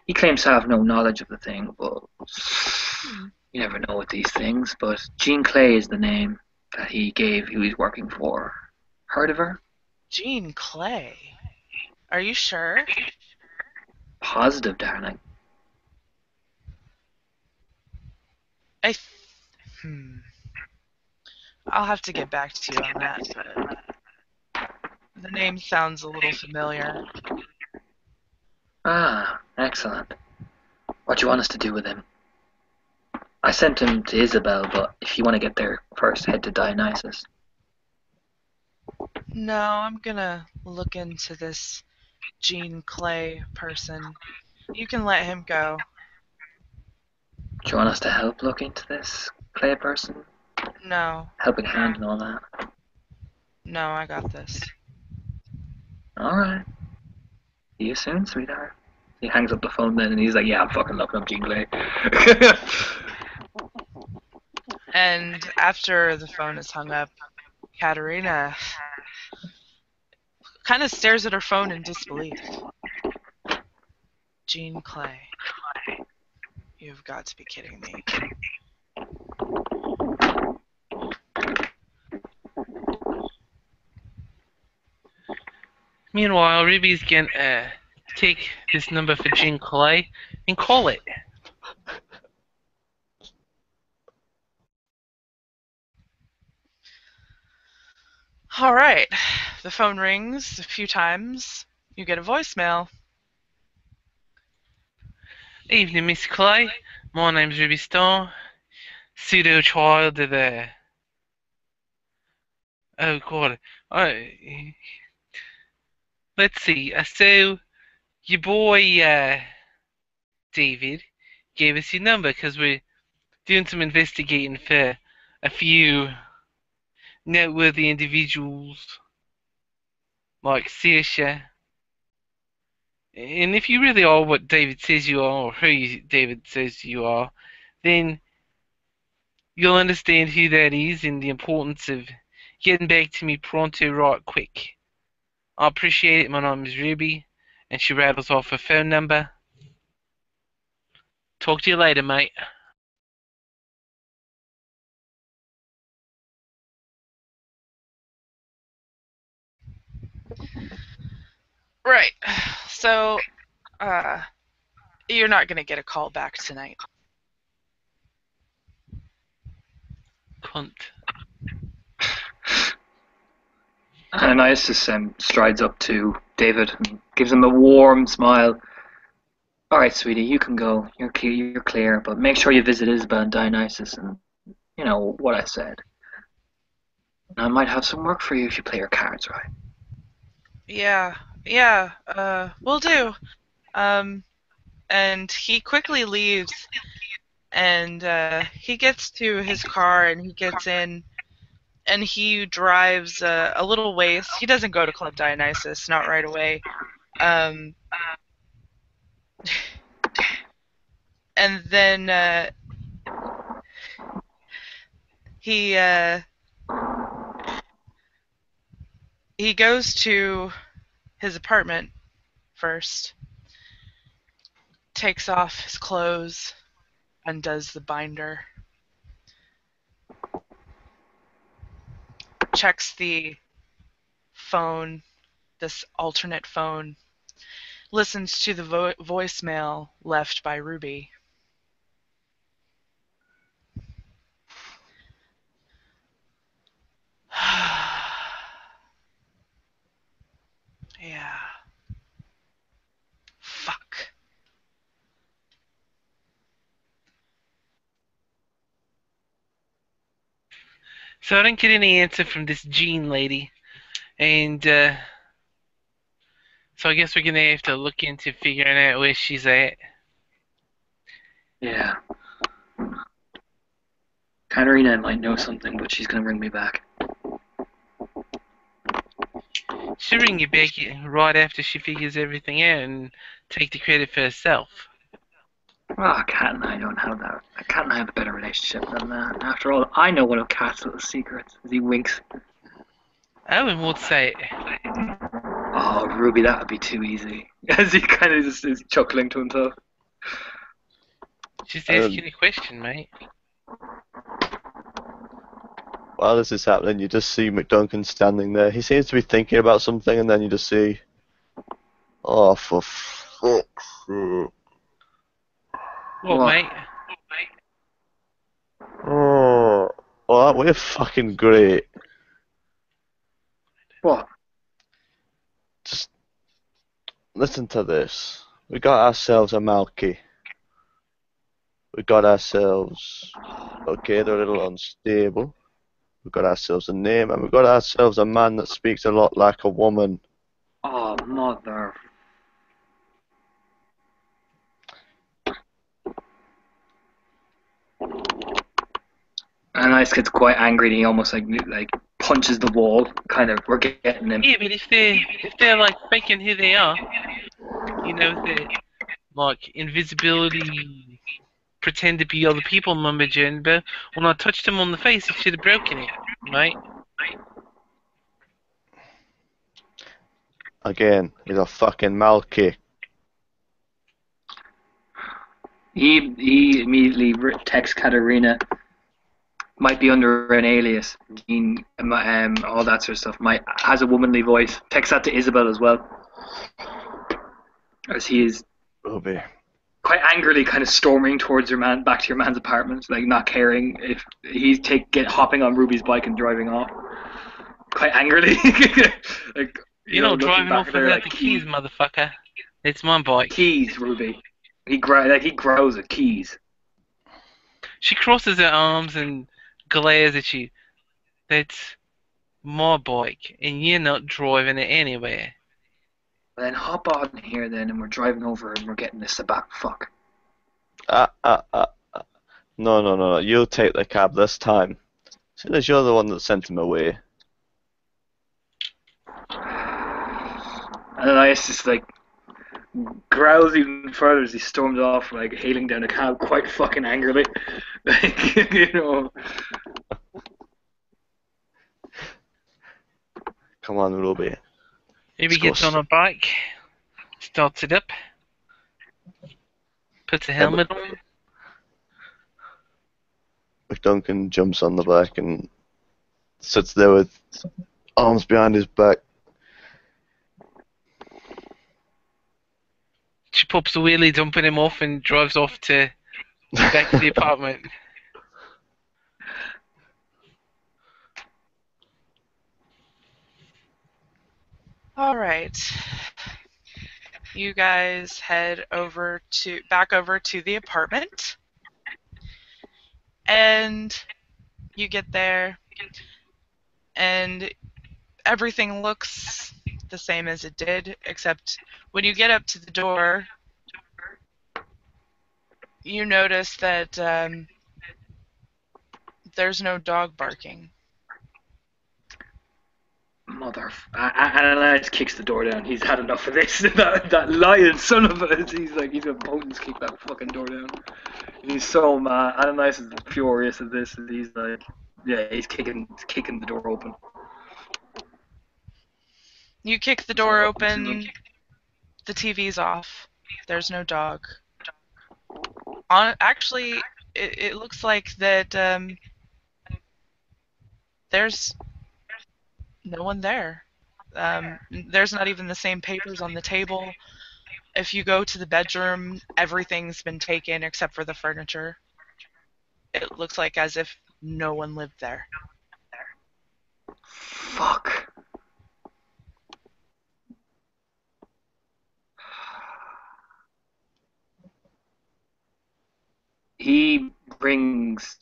Speaker 3: He claims to have no knowledge of the thing, but you never know with these things. But Jean Clay is the name that he gave who he's working for. Heard of her?
Speaker 1: Jean Clay. Are you sure?
Speaker 3: Positive, darling.
Speaker 1: I'll have to get back to you on that, but the name sounds a little familiar.
Speaker 3: Ah, excellent. What do you want us to do with him? I sent him to Isabel, but if you want to get there first, head to Dionysus.
Speaker 1: No, I'm gonna look into this Jean Clay person. You can let him go.
Speaker 3: Do you want us to help look into this Clay person?
Speaker 1: No,
Speaker 3: Helping hand and all that.
Speaker 1: no, I got this.
Speaker 3: Alright. See you soon, sweetheart. He hangs up the phone then and he's like, yeah, I'm fucking looking up Jean Clay.
Speaker 1: And after the phone is hung up, Katerina kind of stares at her phone in disbelief. Jean Clay. You've got to be kidding me.
Speaker 2: Meanwhile, Ruby's gonna take this number for Jean Clay and call it.
Speaker 1: Alright. The phone rings a few times. You get a voicemail.
Speaker 2: Evening, Miss Clay. My name's Ruby Starr. Pseudo child of the. Oh God. Let's see. So your boy David gave us your number because we're doing some investigating for a few noteworthy individuals like Saoirse. And if you really are what David says you are, or who David says you are, then you'll understand who that is and the importance of getting back to me pronto right quick. I appreciate it. My name is Ruby. And she rattles off her phone number. Talk to you later, mate.
Speaker 1: Right. So, you're not going to get a call back tonight.
Speaker 2: Cunt.
Speaker 3: Ananias just strides up to David and gives him a warm smile. Alright, sweetie, you can go. You're clear, but make sure you visit Isabel and Dionysus and, you know, what I said. And I might have some work for you if you play your cards right.
Speaker 1: Yeah, will do. And he quickly leaves, and he gets to his car, and he gets in, and he drives a little ways. He doesn't go to Club Dionysus, not right away. And then he goes to his apartment first, takes off his clothes, undoes the binder, checks the phone, this alternate phone, listens to the voicemail left by Ruby. Yeah. Fuck.
Speaker 2: So I didn't get any answer from this Jean lady. And so I guess we're going to have to look into figuring out where she's at.
Speaker 3: Yeah. Katerina might know something, but she's gonna bring me back.
Speaker 2: She'll ring you back right after she figures everything out and take the credit for herself.
Speaker 3: Ah, Cat and I don't have that. Cat and I have a better relationship than that. After all, I know one of Cat's little secrets. As he winks.
Speaker 2: Oh, and what's that?
Speaker 3: Oh, Ruby, that would be too easy. As he kind of just is chuckling to himself.
Speaker 2: Just asking a question, mate.
Speaker 4: While this is happening, you just see McDuncan standing there. He seems to be thinking about something, and then you just see, oh, for fuck's sake.
Speaker 2: What, mate?
Speaker 4: Oh, well, we're fucking great.
Speaker 3: What?
Speaker 4: Just listen to this. We got ourselves a Malky. We got ourselves, okay, they're a little unstable. We got ourselves a name, and we got ourselves a man that speaks a lot like a woman.
Speaker 3: Oh, mother Ananias gets quite angry and he almost like punches the wall. Kind of, we're getting him.
Speaker 2: Yeah, but if they're like faking who they are, you know, they're like invisibility, pretend to be other people mumbo jumbo. When I touched him on the face, he should have broken it, right?
Speaker 4: Again, he's a fucking mouth kick.
Speaker 3: He immediately texts Katerina. Might be under an alias, all that sort of stuff. Has a womanly voice. Texts that to Isabel as well, as he is
Speaker 4: Ruby.
Speaker 3: quite angrily kind of storming towards back to your man's apartment, like not caring if he's hopping on Ruby's bike and driving off. Quite angrily, like
Speaker 2: You're not
Speaker 3: looking
Speaker 2: driving
Speaker 3: back
Speaker 2: off
Speaker 3: at her
Speaker 2: without
Speaker 3: like,
Speaker 2: the keys, motherfucker. It's my bike.
Speaker 3: Keys, Ruby. He growls at keys.
Speaker 2: She crosses her arms and glares at you. That's my bike, and you're not driving it anywhere.
Speaker 3: Then hop on here then, and we're driving over and we're getting this back. Fuck.
Speaker 4: No. You'll take the cab this time. Seeing as you're the one that sent him away.
Speaker 3: And Elias just like growls even further as he storms off, like hailing down a cab quite fucking angrily. Like, you know.
Speaker 4: Come on, Ruby.
Speaker 2: Maybe gets on a bike, starts it up, puts a helmet on.
Speaker 4: McDuncan jumps on the back and sits there with arms behind his back.
Speaker 2: She pops a wheelie, dumping him off, and drives off to back to the apartment.
Speaker 1: All right. You guys head back over to the apartment. And you get there and everything looks the same as it did, except when you get up to the door, you notice that there's no dog barking.
Speaker 3: Ananias kicks the door down. He's had enough of this. that lying son of a... He's gonna Bones kick that fucking door down. And he's so mad. Ananias is furious at this. And he's like, yeah, he's kicking the door open.
Speaker 1: You kick the door open. The TV's off. There's no dog. Actually, it looks like that there's no one there. There's not even the same papers on the table. If you go to the bedroom, everything's been taken except for the furniture. It looks like as if no one lived there.
Speaker 3: Fuck. He brings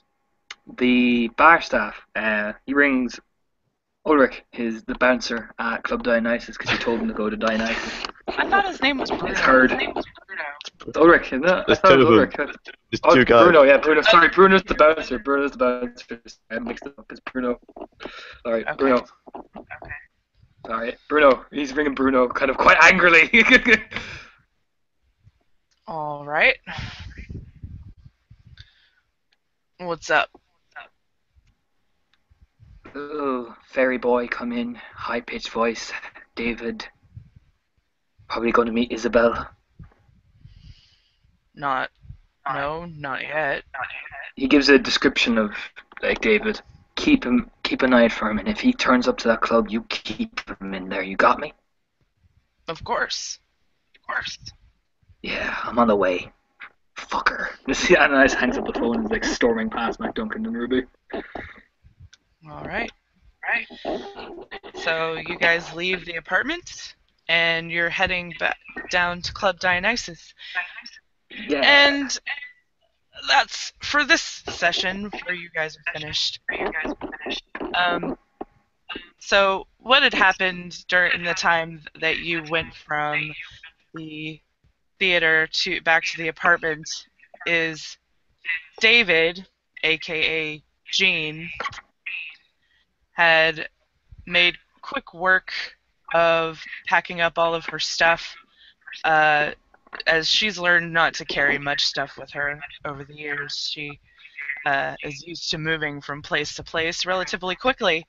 Speaker 3: the bar staff. He rings Ulrich, the bouncer at Club Dionysus, because he told him to go to Dionysus.
Speaker 1: I thought his name was Bruno.
Speaker 3: It's heard.
Speaker 1: His name was Bruno.
Speaker 3: It's Ulrich, isn't it?
Speaker 4: There's two of them. There's two guys.
Speaker 3: Bruno, yeah, Bruno. Sorry, Bruno's the bouncer. I mixed it up. It's Bruno. Alright,
Speaker 1: Okay.
Speaker 3: Bruno.
Speaker 1: Okay.
Speaker 3: Alright, Bruno. He's ringing Bruno kind of quite angrily.
Speaker 1: All right. What's up?
Speaker 3: Oh, fairy boy, come in. High-pitched voice. David. Probably going to meet Isabel.
Speaker 1: No, not yet.
Speaker 3: He gives a description of David. Keep an eye out for him, and if he turns up to that club, you keep him in there. You got me?
Speaker 1: Of course.
Speaker 3: Yeah, I'm on the way. Fucker. And I just hangs up the phone and is like storming past McDuncan and Ruby.
Speaker 1: All right. So you guys leave the apartment and you're heading back down to Club Dionysus.
Speaker 3: Yeah.
Speaker 1: And that's for this session where you guys are finished. So what had happened during the time that you went from the theater back to the apartment is David, aka Jean, had made quick work of packing up all of her stuff, as she's learned not to carry much stuff with her over the years. She is used to moving from place to place relatively quickly.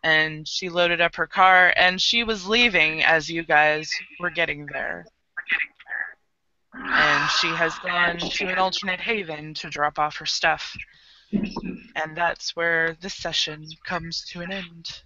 Speaker 1: And she loaded up her car, and she was leaving as you guys were getting there. And she has gone to an alternate haven to drop off her stuff. And that's where this session comes to an end.